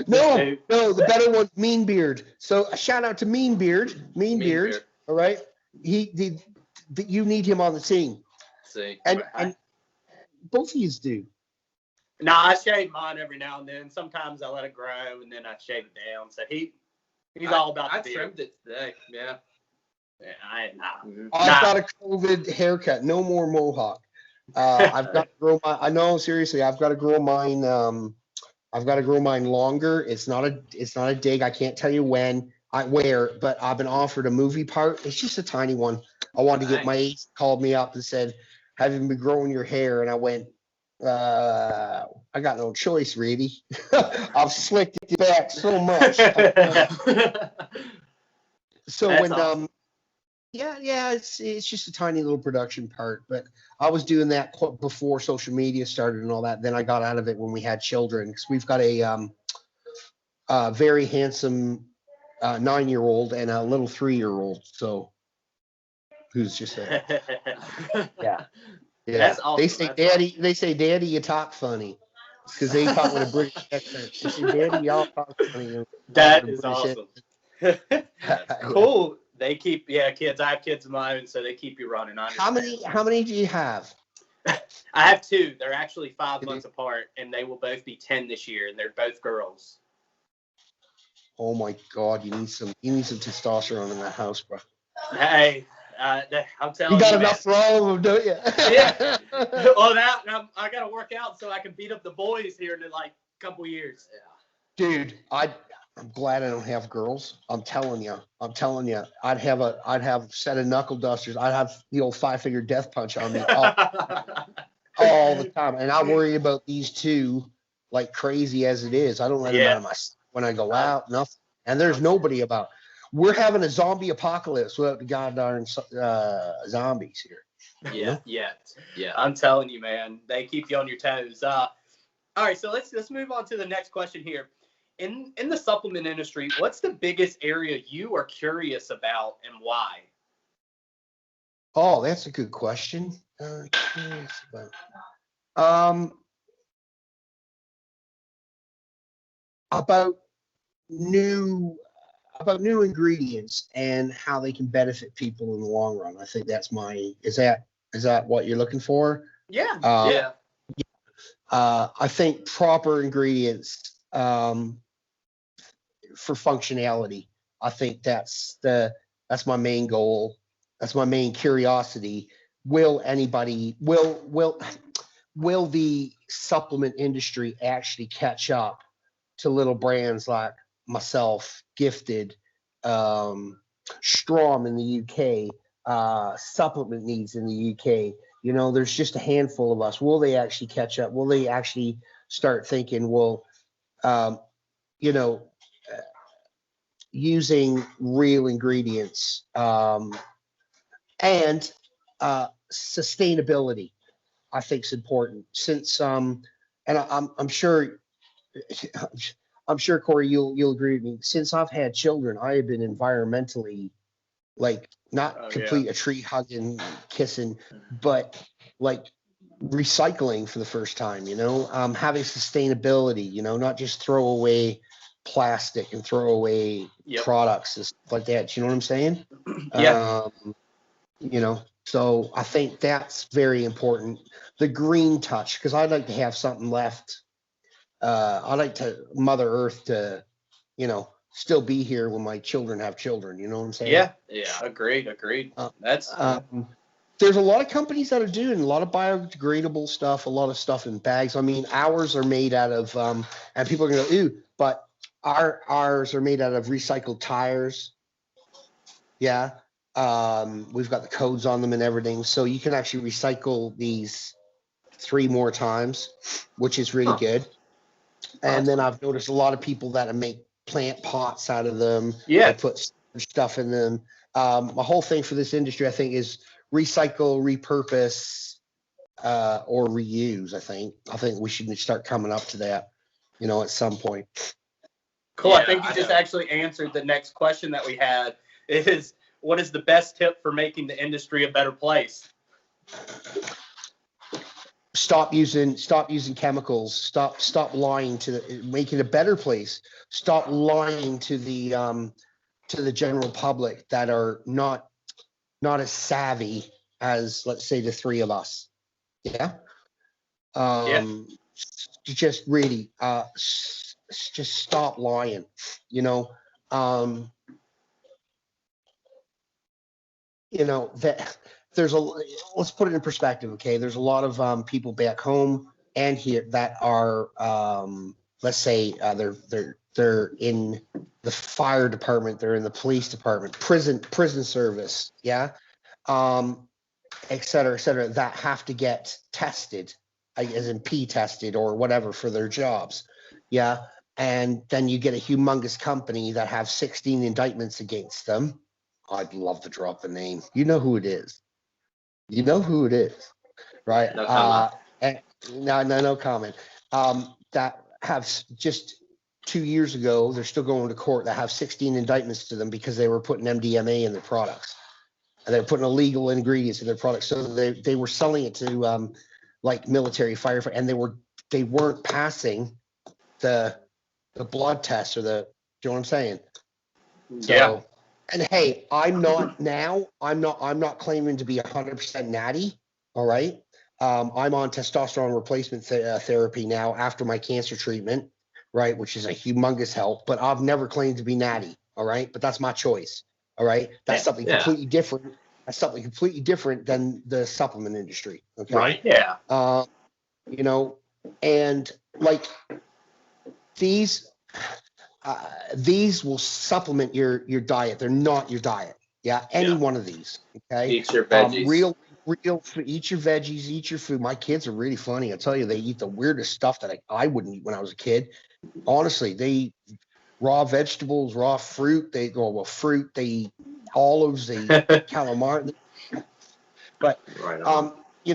No, the better one, Mean Beard. So a shout out to Mean Beard. Mean Beard. All right. You need him on the team. See. And both of you do. No, I shave mine every now and then. Sometimes I let it grow and then I shave it down. So he's all about the beard. I trimmed it today. Yeah. I've got a COVID haircut. No more mohawk. I've got to grow my. I know, seriously. I've got to grow mine. I've got to grow mine longer. It's not a dig. I can't tell you where, but I've been offered a movie part. It's just a tiny one. I wanted to get my agent called me up and said, "Have you been growing your hair?" And I went, I got no choice, really. I've slicked it back so much. So that's when awesome. It's just a tiny little production part, but I was doing that before social media started and all that. Then I got out of it when we had children, because we've got a very handsome 9-year-old and a little 3-year-old. So who's just yeah. That's awesome. They say, Daddy, you talk funny. Because they talk with a British accent. They say, Daddy, y'all talk funny. That is awesome. Cool. They keep kids. I have kids of my own, so they keep you running. How many do you have? I have two. They're actually 5 months apart, and they will both be 10 this year, and they're both girls. Oh my God, you need some testosterone in that house, bro. Hey, I'm telling you, you got enough for all of them, don't you? Yeah. Well, I got to work out so I can beat up the boys here in like a couple years. Yeah. Dude, I'm glad I don't have girls. I'm telling you. I'd have a set of knuckle dusters. I'd have the old 5-finger death punch on me all the time. And I worry about these two like crazy as it is. I don't let them out of my when I go out, nothing. And there's nobody about. We're having a zombie apocalypse without the goddamn zombies here. Yeah. I'm telling you, man, they keep you on your toes. All right, so let's move on to the next question here. In the supplement industry, what's the biggest area you are curious about and why? Oh, that's a good question. About new ingredients and how they can benefit people in the long run. I think that's is that what you're looking for? Yeah. I think proper ingredients for functionality. I think that's my main goal. That's my main curiosity. Will the supplement industry actually catch up to little brands like myself, Gifted, Strom in the UK, Supplement Needs in the UK? You know, there's just a handful of us. Will they actually catch up? Will they actually start thinking, well, using real ingredients and sustainability, I think is important. Since and I'm sure Corey, you'll agree with me. Since I've had children, I have been environmentally like not complete a tree hugging, kissing, but like recycling for the first time. Having sustainability. Not just throw away plastic and throw away products and stuff like that. You know what I'm saying? Yeah. So I think that's very important. The green touch, because I'd like to have something left. I like Mother Earth to, still be here when my children have children. You know what I'm saying? Yeah. Agreed. That's. There's a lot of companies that are doing a lot of biodegradable stuff, a lot of stuff in bags. I mean, ours are made out of, and people are going to go, ooh, but ours are made out of recycled tires. Yeah. We've got the codes on them and everything. So you can actually recycle these 3 more times, which is really good. And then I've noticed a lot of people that make plant pots out of them. Yeah. They put stuff in them. My whole thing for this industry, I think, is recycle, repurpose, or reuse. I think we should start coming up to that, at some point. Cool. Yeah, I think you just actually answered the next question that we had is, what is the best tip for making the industry a better place? Stop using chemicals. Stop lying make it a better place. Stop lying to the general public that are not as savvy as, let's say, the 3 of us. Yeah. Just really just stop lying. That let's put it in perspective. Okay. There's a lot of people back home and here that are, let's say, they're in the fire department, they're in the police department, prison service. Yeah. Et cetera, that have to get tested, as in P tested or whatever for their jobs. Yeah. And then you get a humongous company that have 16 indictments against them. I'd love to drop the name. You know who it is. Right? No comment. No comment. That have just 2 years ago, they're still going to court, that have 16 indictments to them because they were putting MDMA in their products. And they're putting illegal ingredients in their products. So they were selling it to like military firefighter, and they weren't passing the blood test or you know what I'm saying? So, Yeah. and hey, I'm not claiming to be 100% natty. All right. I'm on testosterone replacement therapy now after my cancer treatment, right, which is a humongous help. But I've never claimed to be natty. All right, but that's my choice. All right, that's something completely different. That's something completely different than the supplement industry. Okay. Right. Yeah. You know, and like these will supplement your diet. They're not your diet. Yeah, any one of these. Okay. Eat your veggies. Real food. Eat your veggies. Eat your food. My kids are really funny. I tell you, they eat the weirdest stuff that I wouldn't eat when I was a kid. Honestly, they eat raw vegetables, raw fruit. They go well, fruit. They eat olives. They eat calamari. But you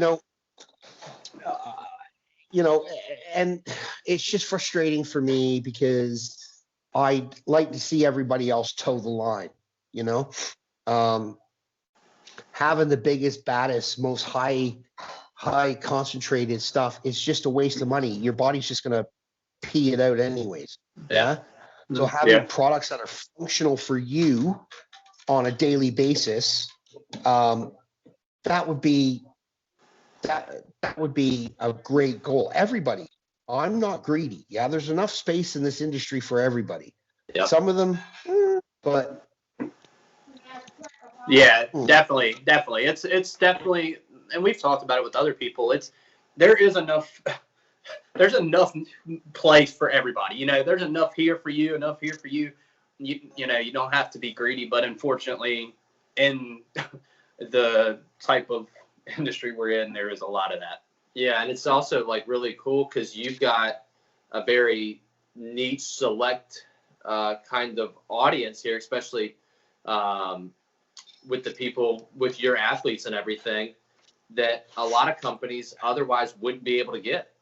know, and it's just frustrating for me because I'd like to see everybody else toe the line. You know, having the biggest, baddest, most high concentrated stuff is just a waste of money. Your body's just gonna pee it out anyways. Yeah. So having products that are functional for you on a daily basis, that would be a great goal. Everybody. I'm not greedy. Yeah, there's enough space in this industry for everybody. Yep. Some of them, but yeah, definitely. It's definitely, and we've talked about it with other people. There's enough place for everybody. You know, there's enough here for you, enough here for you. You know, you don't have to be greedy, but unfortunately, in the type of industry we're in, there is a lot of that. Yeah, and it's also like really cool because you've got a very niche, select kind of audience here, especially with the people, with your athletes and everything, that a lot of companies otherwise wouldn't be able to get.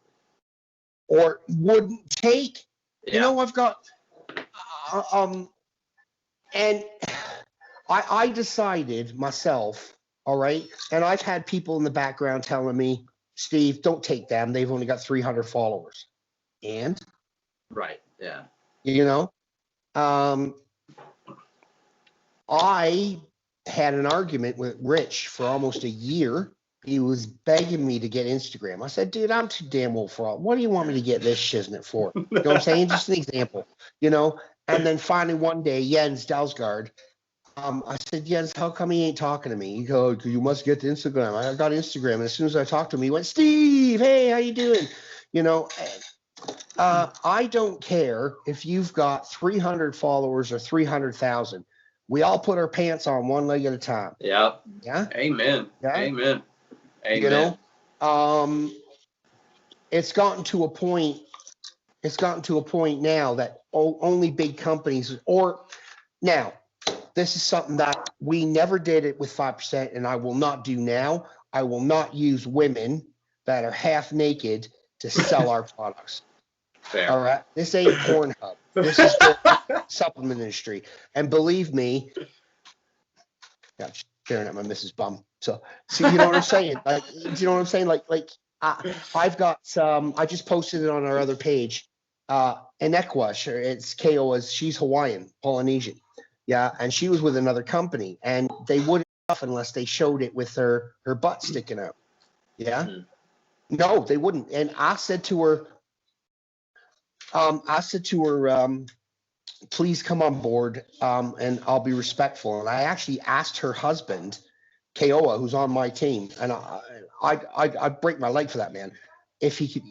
Or wouldn't take. Yeah. You know, I've got, and I decided myself, all right, and I've had people in the background telling me, Steve, don't take them. They've only got 300 followers. And? Right, yeah. You know, I had an argument with Rich for almost a year. He was begging me to get Instagram. I said, dude, I'm too damn old for all. What do you want me to get this shiznit for? You know what I'm saying? Just an example, you know? And then finally one day, Jens Dalsgaard, I said, Jens, how come he ain't talking to me? He goes, you must get the Instagram. I got Instagram. And as soon as I talked to him, he went, Steve, hey, how you doing? You know, I don't care if you've got 300 followers or 300,000. We all put our pants on one leg at a time. Yeah. Yeah. Amen. Yeah? Amen. You know, it's gotten to a point now that only big companies, or now, this is something that we never did it with 5%, and I will not do now. I will not use women that are half naked to sell our products. Fair. All right. This ain't Pornhub. This is the supplement industry. And believe me, yeah, staring at my Mrs. Bum. So, see, you know what I'm saying? Like, do you know what I'm saying? I've got some, I just posted it on our other page. Inekwa, it's Keoa's, she's Hawaiian, Polynesian. Yeah. And she was with another company, and they wouldn't unless they showed it with her butt sticking out. Yeah. Mm-hmm. No, they wouldn't. And I said to her, please come on board, and I'll be respectful. And I actually asked her husband, Keoa, who's on my team, and I'd break my leg for that man, if he could,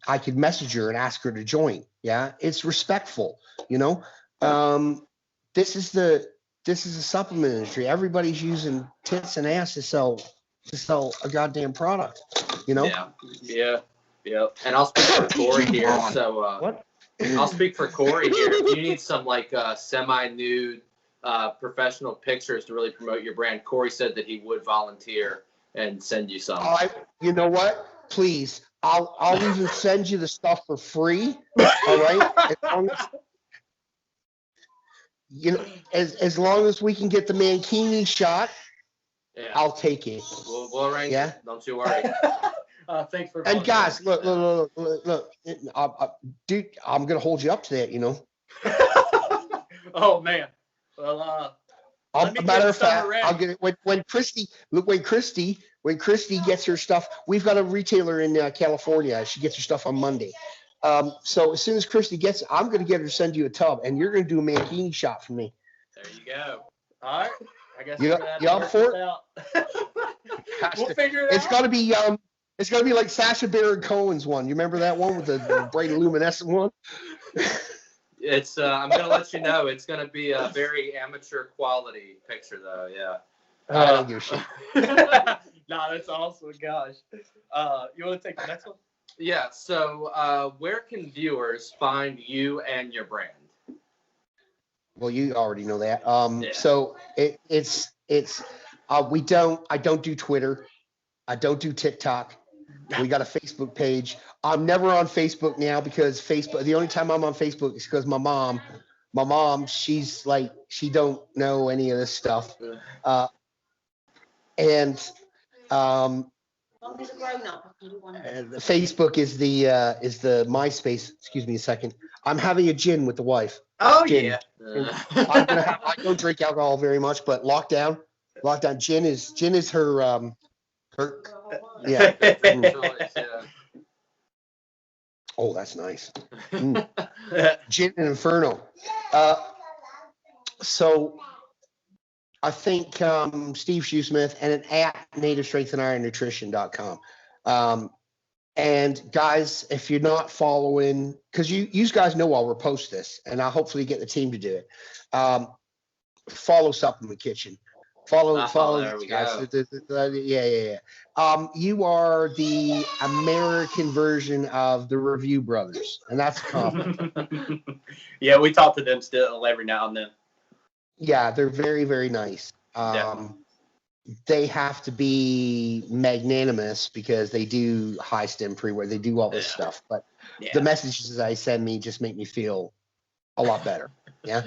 I could message her and ask her to join. Yeah, it's respectful, you know. This is a supplement industry. Everybody's using tits and ass to sell a goddamn product, you know. Yeah. And I'll speak for Corey here. So what? I'll speak for Corey here. If you need some semi-nude professional pictures to really promote your brand, Corey said that he would volunteer and send you some. You know what? Please, I'll even send you the stuff for free. All right. As long as we can get the Mankini shot, I'll take it. We'll arrange it. Don't you worry. Thanks for. And guys, look, dude, I'm gonna hold you up to that, you know. Oh man. Well, As let me a matter get of fact, summer ready. I'll get it when Christy gets her stuff. We've got a retailer in California. She gets her stuff on Monday. So as soon as Christy gets it, I'm going to get her to send you a tub, and you're going to do a mankini shot for me. There you go. All right. I guess You we're gonna have to up work for this it? out. We'll figure it It's out. got to be it's got to be like Sacha Baron Cohen's one. You remember that one with the bright luminescent one? It's I'm gonna let you know it's gonna be a very amateur quality picture though. Yeah. I don't give a shit. Nah, that's awesome. Gosh. You want to take the next one? Yeah. So where can viewers find you and your brand? Well, you already know that. Yeah. So I don't do Twitter. I don't do TikTok. We got a Facebook page. I'm never on Facebook now because the only time I'm on Facebook is because my mom, she's like, she don't know any of this stuff. And Facebook is the MySpace. Excuse me a second. I'm having a gin with the wife. Oh, Gin. yeah. I don't drink alcohol very much, but lockdown gin is her yeah. Oh, that's nice. Gin and Inferno. So I think Steve Shoesmith and at nativestrengthandironnutrition.com. And guys, if you're not following, because you guys know I'll repost this, and I'll hopefully get the team to do it. Follow Supplement Kitchen. Follow there we guys. go. Yeah. You are the American version of the Review Brothers, and that's a compliment. Yeah, we talk to them still every now and then. Yeah, they're very, very nice. They have to be magnanimous because they do high stem pre-wear. They do all this stuff, but the messages I send me just make me feel a lot better. Yeah,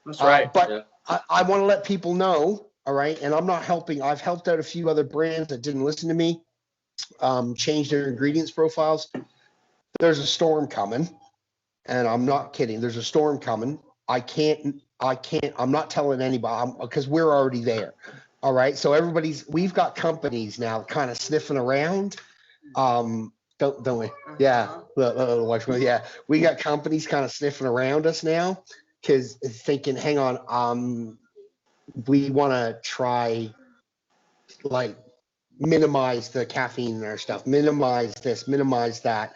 that's right. But I want to let people know. All right, and I'm not helping. I've helped out a few other brands that didn't listen to me, change their ingredients profiles. There's a storm coming, and I'm not kidding. There's a storm coming. I'm not telling anybody because we're already there. All right, so we've got companies now kind of sniffing around. Don't we? Yeah, yeah. We got companies kind of sniffing around us now because thinking, hang on, we want to try like minimize the caffeine in our stuff, minimize this, minimize that,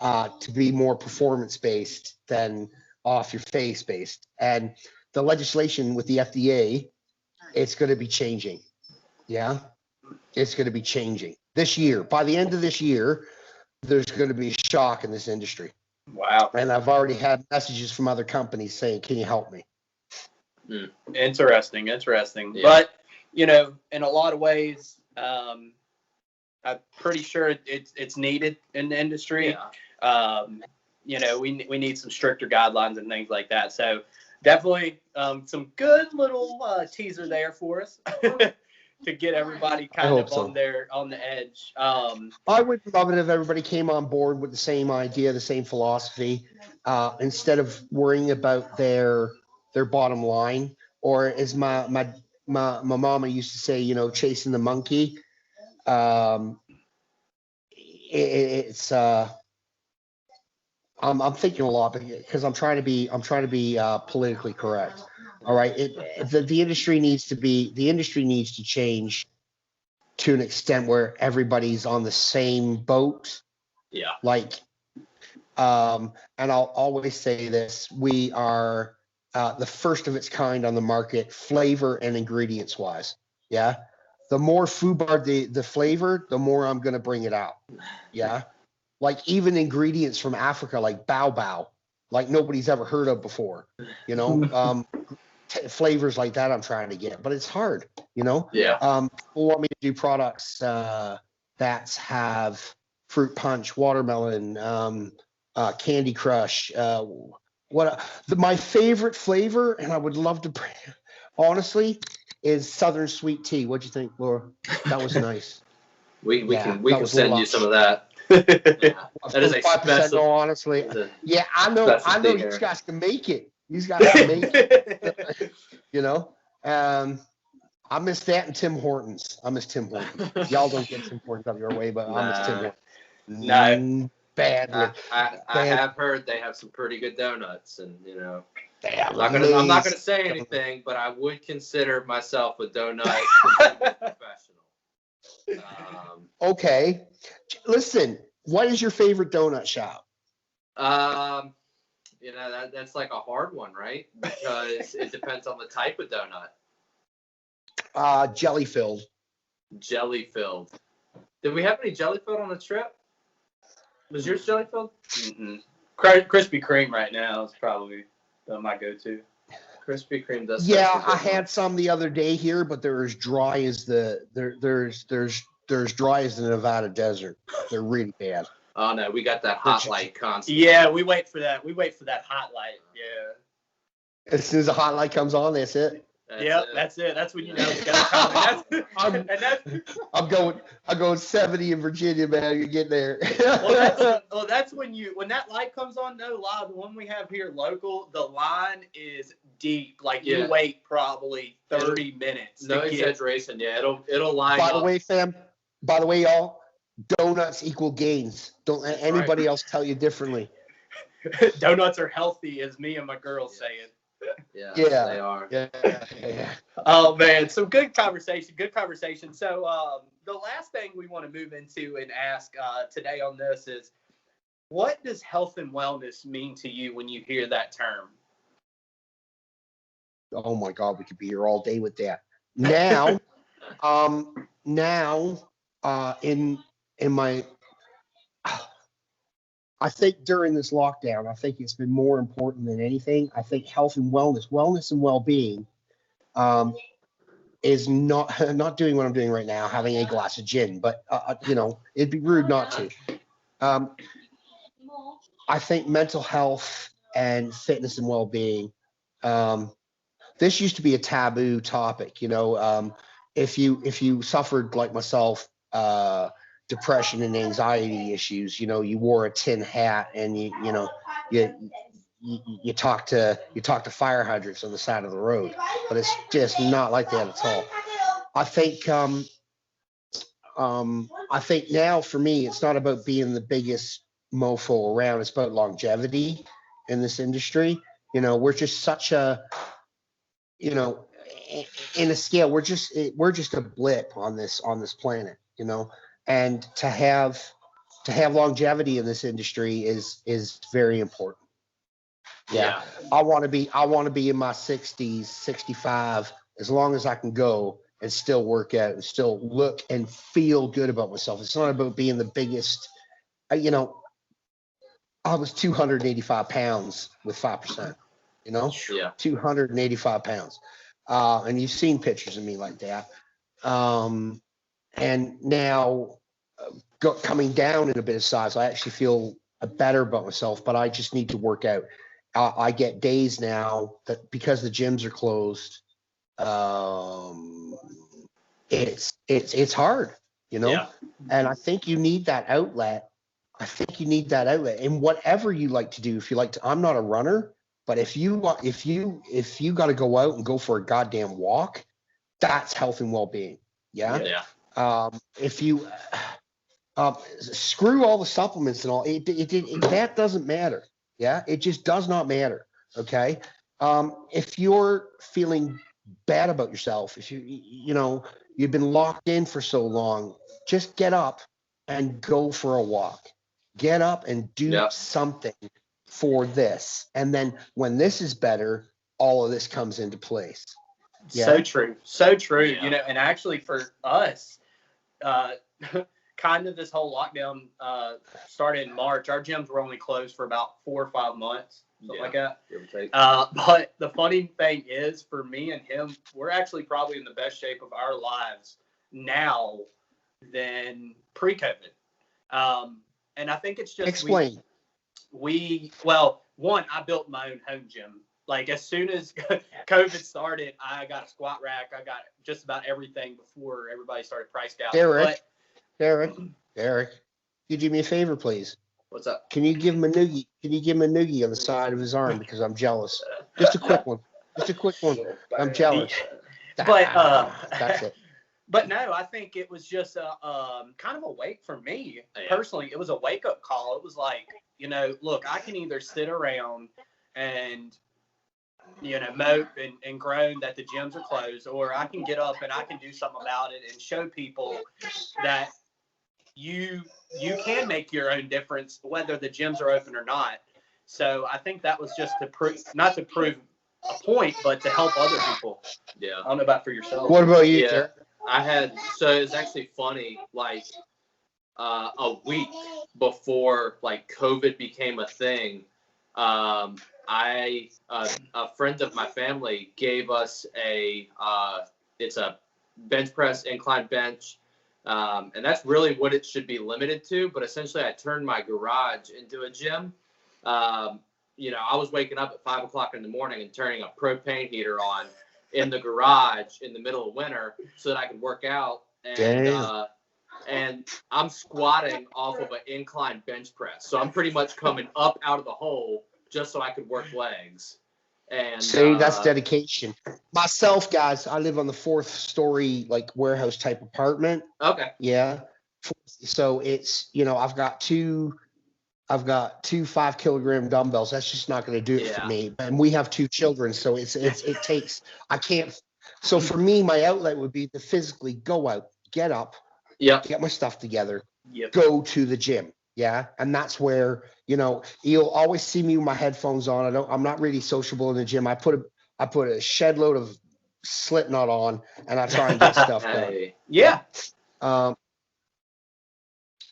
to be more performance based than off your face based. And the legislation with the FDA, it's going to be changing. Yeah, it's going to be changing this year. By the end of this year, there's going to be a shock in this industry. Wow. And I've already had messages from other companies saying, can you help me? Interesting. Yeah. But, in a lot of ways, I'm pretty sure it's needed in the industry. Yeah. We need some stricter guidelines and things like that. So definitely some good little teaser there for us to get everybody kind of on the edge. I would love it if everybody came on board with the same idea, the same philosophy, instead of worrying about their bottom line, or as my mama used to say, chasing the monkey. I'm thinking a lot because I'm trying to be politically correct. All right, the industry needs to change to an extent where everybody's on the same boat. Yeah. And I'll always say this: we are the first of its kind on the market, flavor and ingredients wise. Yeah, the more FUBAR the flavor, the more I'm going to bring it out. Yeah. Like even ingredients from Africa, like bao, like nobody's ever heard of before, flavors like that I'm trying to get, but it's hard, Yeah. People want me to do products that have fruit punch, watermelon, Candy Crush. My favorite flavor, and I would love to bring, honestly, is Southern Sweet Tea. What'd you think, Laura? That was nice. We can send you some of that. That is a special. No, honestly, I know you guys can make it. These guys are amazing. You know, I miss that and Tim Hortons. I miss Tim Hortons. Y'all don't get Tim Hortons up your way, but I miss Tim Hortons. No. Badly. I have heard they have some pretty good donuts, and I'm I'm not gonna say anything, but I would consider myself a donut professional. Okay, listen. What is your favorite donut shop? That's like a hard one, right? Because it depends on the type of donut. Jelly filled. Jelly filled. Did we have any jelly filled on the trip? Was yours jelly filled? Mm-mm. Krispy Kreme right now is probably my go-to. Krispy Kreme does. Yeah, I had some the other day here, but they're as dry as they're as dry as the Nevada desert. They're really bad. Oh no, we got that hot light constant. Yeah, we wait for that. We wait for that hot light. Yeah. As soon as the hot light comes on, that's it. That's it. That's when you know it's gonna come. I'm going 70 in Virginia, man. You get there. That's when that light comes on. No lie, the one we have here local, the line is deep. Like you wait probably 30 minutes. No exaggeration. Yeah, it'll line up. By the way, y'all, donuts equal gains. Don't let anybody else tell you differently. Donuts are healthy, as me and my girls say it. Yeah, they are. Yeah. Oh man, so good conversation. So the last thing we want to move into and ask today on this is, what does health and wellness mean to you when you hear that term? Oh my God, we could be here all day with that. Now, in my, I think during this lockdown, I think it's been more important than anything. I think health and wellness and well-being, is not doing what I'm doing right now, having a glass of gin, but it'd be rude not to. I think mental health and fitness and well-being, this used to be a taboo topic. If you suffered like myself, depression and anxiety issues, you wore a tin hat and you talk to fire hydrants on the side of the road, but it's just not like that at all. I think now for me, it's not about being the biggest mofo around. It's about longevity in this industry. We're just such a, in a scale, we're just a blip on this planet, and to have longevity in this industry is very important. Yeah. I want to be in my 60s, 65, as long as I can go and still work out and still look and feel good about myself. It's not about being the biggest. I was 285 pounds with 5%, Yeah. 285 pounds. And you've seen pictures of me like that. And now coming down in a bit of size, I actually feel better about myself, but I just need to work out. I get days now that because the gyms are closed, it's hard, Yeah. And I think you need that outlet. And whatever you like to do, if you like to, I'm not a runner, but if you got to go out and go for a goddamn walk, that's health and well-being. Yeah. If you screw all the supplements and all, that doesn't matter. Yeah, it just does not matter. Okay. If you're feeling bad about yourself, if you've been locked in for so long, just get up and go for a walk. Get up and do something for this. And then when this is better, all of this comes into place. Yeah. So true. Yeah. And actually for us, kind of this whole lockdown started in March. Our gyms were only closed for about 4 or 5 months, something like that. But the funny thing is, for me and him, we're actually probably in the best shape of our lives now than pre-COVID. And I think it's just explain. One, I built my own home gym. Like as soon as COVID started, I got a squat rack. I got just about everything before everybody started priced out. Derek, you do me a favor, please. What's up? Can you give him a noogie? Can you give him a noogie on the side of his arm because I'm jealous? Just a quick one. Just a quick one. I'm jealous. But That's it. But no, I think it was just a kind of a wake for me personally. It was a wake up call. It was like, you know, look, I can either sit around and, you know, mope and groan that the gyms are closed, or I can get up and I can do something about it and show people that you can make your own difference whether the gyms are open or not. So I think that was just to prove, not to prove a point, but to help other people. Yeah. I don't know about for yourself. What about you, Yeah. Jared? So it's actually funny, like a week before like COVID became a thing, a friend of my family gave us it's a bench press incline bench. And that's really what it should be limited to. But essentially I turned my garage into a gym. You know, I was waking up at 5 o'clock in the morning and turning a propane heater on in the garage in the middle of winter so that I could work out. And I'm squatting off of an incline bench press. So I'm pretty much coming up out of the hole just so I could work legs. And see, that's dedication. Myself, guys, I live on the 4th story, like warehouse type apartment. Okay. Yeah. So it's, you know, I've got two 5-kilogram dumbbells. That's just not going to do it for me. And we have 2 children. So it takes, I can't. So for me, my outlet would be to physically go out, get up, get my stuff together, go to the gym. Yeah. And that's where, you know, you'll always see me with my headphones on. I'm not really sociable in the gym. I put a shed load of Slipknot on and I try and get stuff done. Yeah.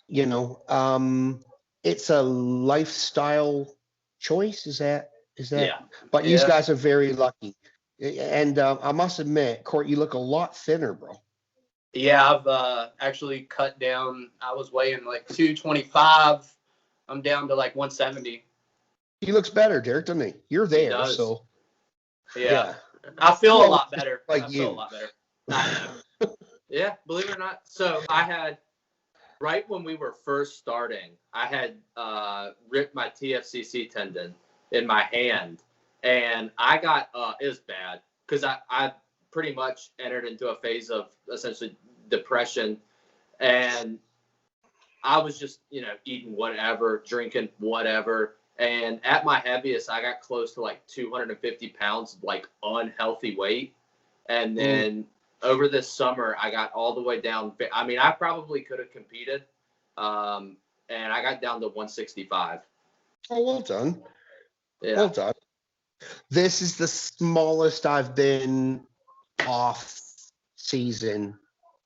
You know, it's a lifestyle choice. Is that? Yeah. But you guys are very lucky. And I must admit, Court, you look a lot thinner, bro. Yeah, I've actually cut down. I was weighing like 225. I'm down to like 170. He looks better, Derek, doesn't he? You're there, does. so. Yeah. I feel a lot better. Like I you. feel a lot better. Yeah, believe it or not. So I had, right when we were first starting, I had ripped my TFCC tendon in my hand. And I got, it was bad because I pretty much entered into a phase of essentially depression. And I was just, you know, eating whatever, drinking whatever. And at my heaviest, I got close to like 250 pounds, like unhealthy weight. And then over this summer, I got all the way down. I mean, I probably could have competed. And I got down to 165. Oh, well done. Yeah. Well done. This is the smallest I've been off season,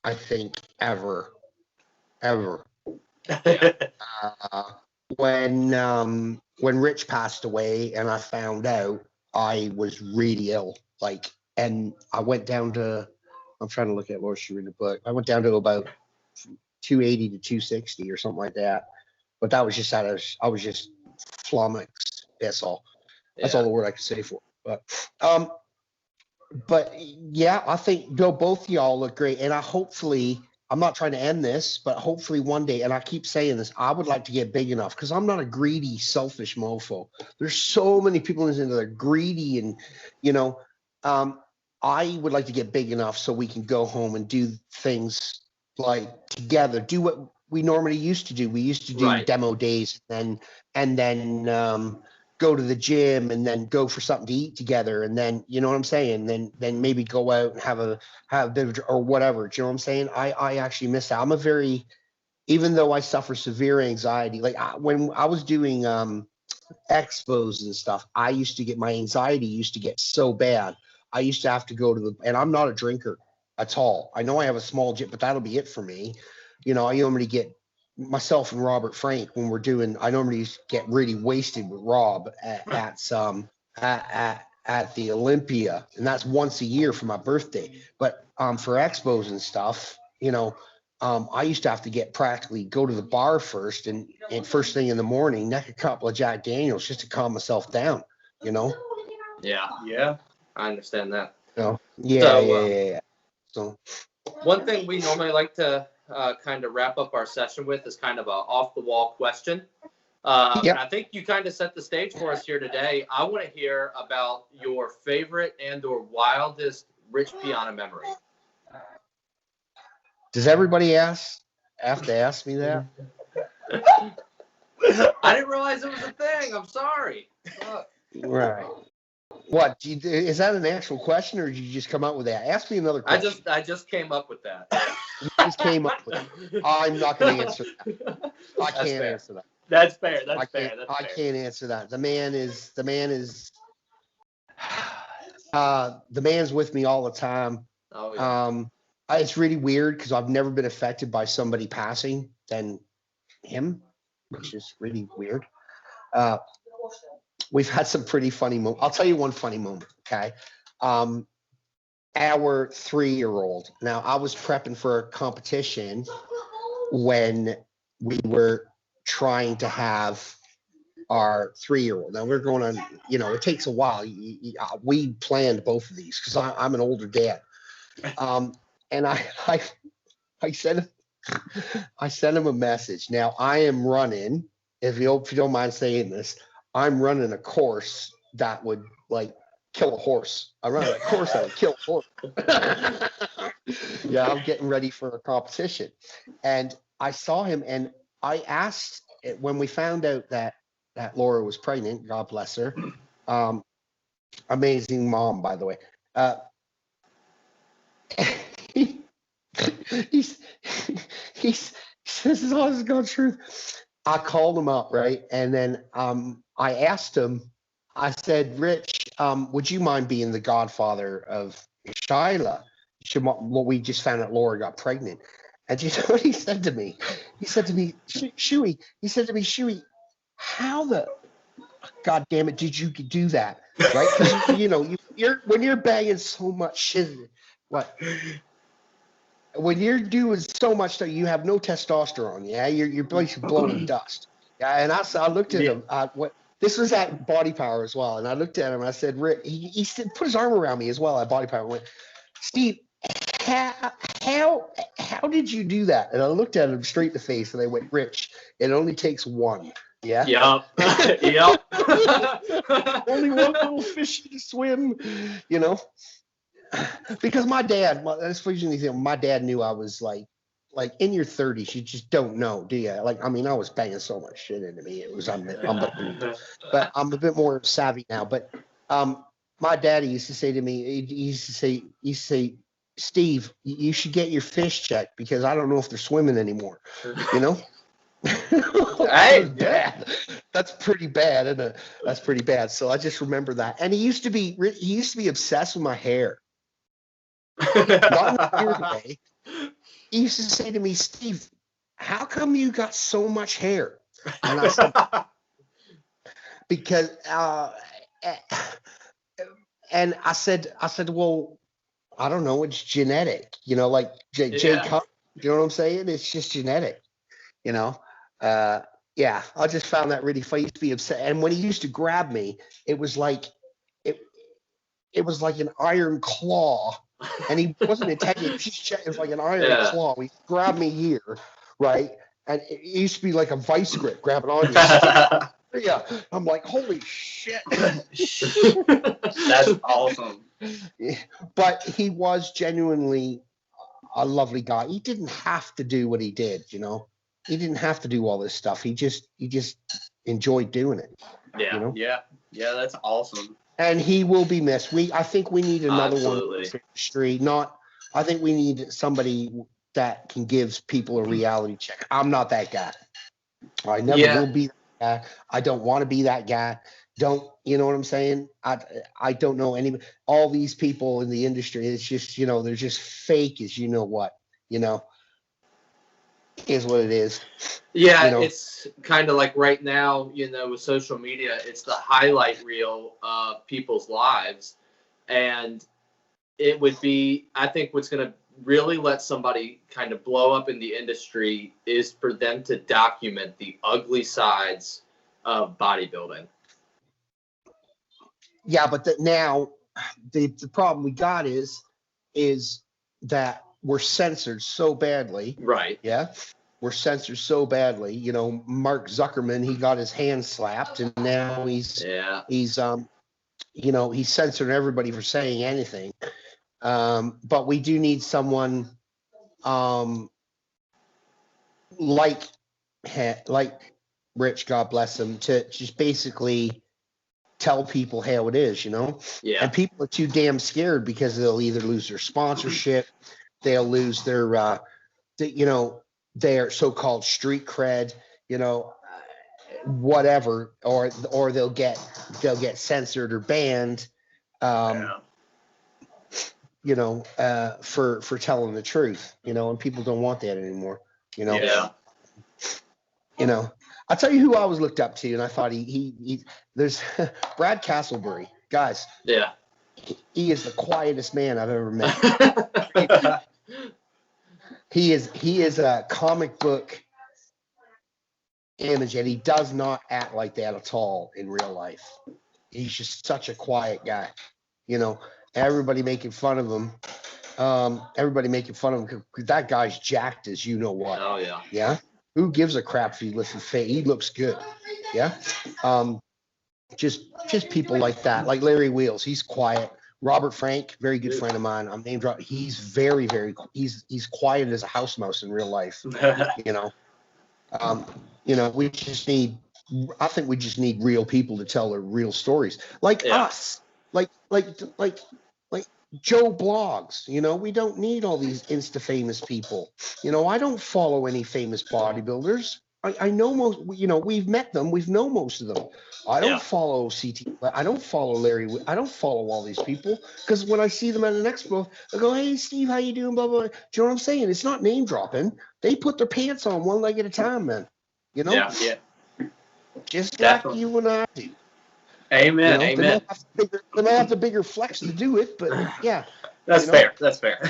I think, ever. When Rich passed away and I found out, I was really ill. Like, and I went down to, I'm trying to look at Laura She read the book. I went down to about 280 to 260 or something like that. But that was just I was just flummoxed. That's all. That's all the word I could say for it. But yeah, I think both of y'all look great. And I'm not trying to end this, but hopefully one day, and I keep saying this, I would like to get big enough because I'm not a greedy, selfish mofo. There's so many people in this that are greedy and, you know, I would like to get big enough so we can go home and do things like together, do what we normally used to do. We used to do demo days and then go to the gym and then go for something to eat together. And then, you know what I'm saying? Then maybe go out and have a bit of, or whatever. Do you know what I'm saying? I actually miss that. Even though I suffer severe anxiety, like when I was doing expos and stuff, my anxiety used to get so bad. I used to have to go to and I'm not a drinker at all. I know I have a small gym, but that'll be it for me. You know, I normally get myself and Robert Frank when we're doing, I normally get really wasted with Rob at the Olympia, and that's once a year for my birthday. But for expos and stuff, you know, I used to have to practically go to the bar first and first thing in the morning, neck a couple of Jack Daniels just to calm myself down, you know? Yeah. I understand that. So, yeah. So one thing we normally like to kind of wrap up our session with is kind of a off the wall question. And I think you kind of set the stage for us here today. I want to hear about your favorite and/or wildest Rich Piana memory. Does everybody have to ask me that? I didn't realize it was a thing. I'm sorry. Right. What? Is that an actual question, or did you just come up with that? Ask me another question. I just came up with that. You just came up with it. I'm not going to answer that. I can't answer that. That's fair. That's fair. I can't answer that. The man is the man's with me all the time. Oh, yeah. It's really weird because I've never been affected by somebody passing than him, which is really weird. We've had some pretty funny moments. I'll tell you one funny moment, okay? Our 3-year-old. Now, I was prepping for a competition when we were trying to have our 3-year-old. Now, we're going on, it takes a while. We planned both of these because I'm an older dad. And I sent him a message. Now, I am running, if you don't mind saying this, I'm running a course that would kill a horse. I run a course that would kill a horse. Yeah, I'm getting ready for a competition. And I saw him and I asked when we found out that Laura was pregnant, God bless her. Amazing mom, by the way. He says, "This is God's truth." I called him up, right? And then I asked him, I said, "Rich, would you mind being the godfather of Shyla? We just found out Laura got pregnant." And you know what he said to me? He said to me, Shuey, how the God damn it did you do that? Right? Because when you're banging so much shit, when you're doing so much stuff, you have no testosterone. Yeah, you're basically blowing dust. Yeah, and I looked at him. This was at Body Power as well, and I looked at him and I said, "Rick," he said, put his arm around me as well at Body Power. And went, "Steve, how did you do that?" And I looked at him straight in the face, and I went, "Rich, it only takes one." Yeah. Yep. Only one little fish to swim, Because my dad, my dad knew I was like in your 30s, you just don't know, do you? I was banging so much shit into me. It was unbelievable. But I'm a bit more savvy now. But my daddy used to say to me, he used to say, "Steve, you should get your fish checked because I don't know if they're swimming anymore." Hey, yeah, that's pretty bad, isn't it? That's pretty bad. So I just remember that. And he used to be obsessed with my hair. Not in a weird way. He used to say to me, "Steve, how come you got so much hair?" And I said, "Because," and I said, "Well, I don't know. It's genetic, like Jay Cutler, you know what I'm saying? It's just genetic, Yeah, I just found that really funny. He used to be upset, and when he used to grab me, it was like it was like an iron claw, and he wasn't intending. It was like an iron claw. He grabbed me here, right, and it used to be like a vice grip grabbing on you. Yeah, I'm like, holy shit. That's awesome. But he was genuinely a lovely guy. He didn't have to do what he did, He didn't have to do all this stuff. He just enjoyed doing it. Yeah, yeah, that's awesome. And he will be missed. I think we need another one in the industry. I think we need somebody that can give people a reality check. I'm not that guy. I never will be that guy. I don't want to be that guy. You know what I'm saying? I don't know all these people in the industry. It's just, they're just fake as you know what, is what it is. Yeah, it's kind of like right now, with social media, it's the highlight reel of people's lives. And it would be, I think what's going to really let somebody kind of blow up in the industry is for them to document the ugly sides of bodybuilding. Yeah, but now the problem we got is that we're censored so badly. Right. Yeah. we're censored so badly. You know, Mark Zuckerman, he got his hand slapped, and now he's you know, he's censoring everybody for saying anything. But we do need someone like Rich, God bless him, to just basically tell people how it is, you know? Yeah. And people are too damn scared because they'll either lose their sponsorship, they'll lose their, you know, their so-called street cred, you know, whatever, or they'll get censored or banned, you know, for telling the truth, you know, and people don't want that anymore, you know? Yeah. You know, I'll tell you who I always looked up to, and I thought there's Brad Castleberry, guys. Yeah. He is the quietest man I've ever met. He is a comic book image, and he does not act like that at all in real life. He's just such a quiet guy, you know. Everybody making fun of him. Everybody making fun of him because that guy's jacked as you know what. Oh yeah. Yeah. Who gives a crap if he lifts his face? He looks good. Yeah. Just people like that, like Larry Wheels. He's quiet. Robert Frank, very good friend of mine. I'm name dropping. He's very, he's quiet as a house mouse in real life. You know. You know, I think we just need real people to tell their real stories. Like us. Like Joe Blogs, you know, we don't need all these Insta famous people. You know, I don't follow any famous bodybuilders. I know most, you know, we've met them. We've known most of them. I don't follow CT. I don't follow Larry. I don't follow all these people because when I see them at an expo, I go, hey, Steve, how you doing? Blah, blah, blah. Do you know what I'm saying? It's not name dropping. They put their pants on one leg at a time, man. You know? Yeah. Just Definitely. like you and I do. Amen. You know, Amen. They might have the bigger flex to do it, but yeah. That's you know? fair. That's fair.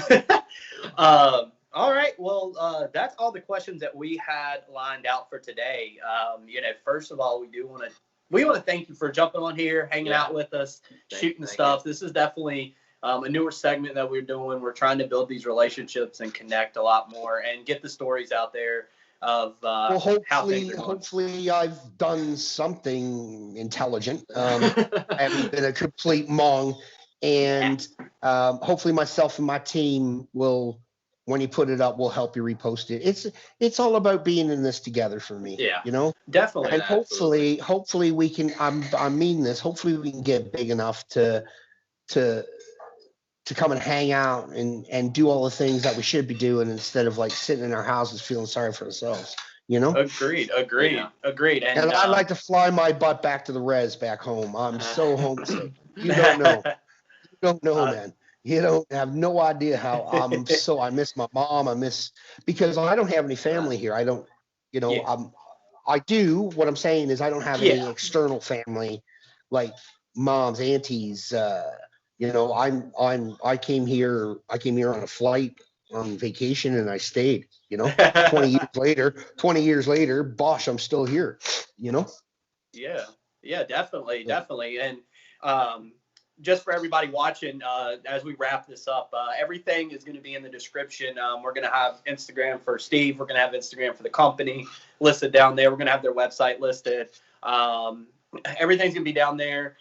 All right. Well, that's all the questions that we had lined out for today. You know, first of all, we want to thank you for jumping on here, hanging out with us, shooting stuff. This is definitely a newer segment that we're doing. We're trying to build these relationships and connect a lot more and get the stories out there of well, how things are going. hopefully I've done something intelligent. I haven't been a complete mong, and hopefully myself and my team will, when you put it up, we'll help you repost it. It's all about being in this together for me. Yeah, you know, definitely. and hopefully we can. I mean this. Hopefully we can get big enough to come and hang out and do all the things that we should be doing instead of like sitting in our houses feeling sorry for ourselves, you know? Agreed. And I'd like to fly my butt back to the res back home. I'm so homesick. You don't know. You don't know, man. You don't have no idea how I miss my mom. Because I don't have any family here. I don't, you know, I do. What I'm saying is I don't have any external family like moms, aunties, you know, I came here on a flight on vacation and I stayed, you know, 20 years later, bosh, I'm still here, you know? Yeah, definitely. And just for everybody watching, as we wrap this up, everything is going to be in the description. We're going to have Instagram for Steve. We're going to have Instagram for the company listed down there. We're going to have their website listed. Everything's going to be down there.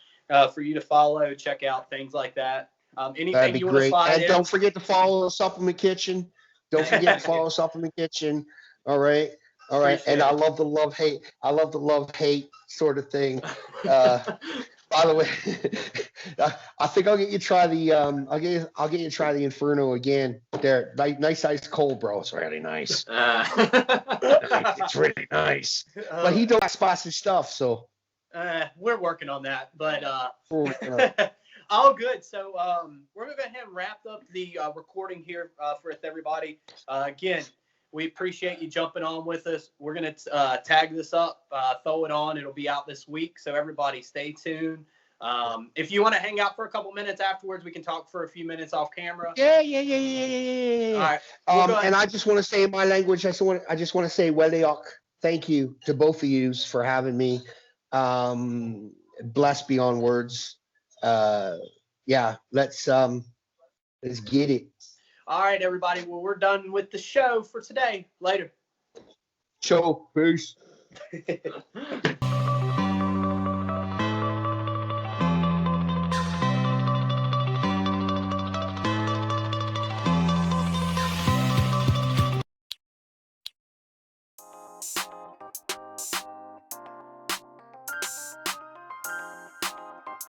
For you to follow, check out things like that. Anything you want to slide in? And don't forget to follow Supplement Kitchen. Don't forget to follow Supplement Kitchen. All right. And I love the love hate sort of thing. By the way, I think I'll get you to try the I'll get you to try the Inferno again. There, nice ice cold, bro. It's really nice. It's really nice. But he does spicy stuff, so. We're working on that, but all good. So we're going to go ahead and wrap up the recording here with everybody. Again, we appreciate you jumping on with us. We're going to tag this up, throw it on. It'll be out this week, so everybody stay tuned. If you want to hang out for a couple minutes afterwards, we can talk for a few minutes off camera. Yeah. All right. And I just want to say in my language, I just want to say, Weleok, thank you to both of you for having me. Blessed beyond words. Yeah, let's get it. All right, everybody. Well, we're done with the show for today. Later. Show. Peace.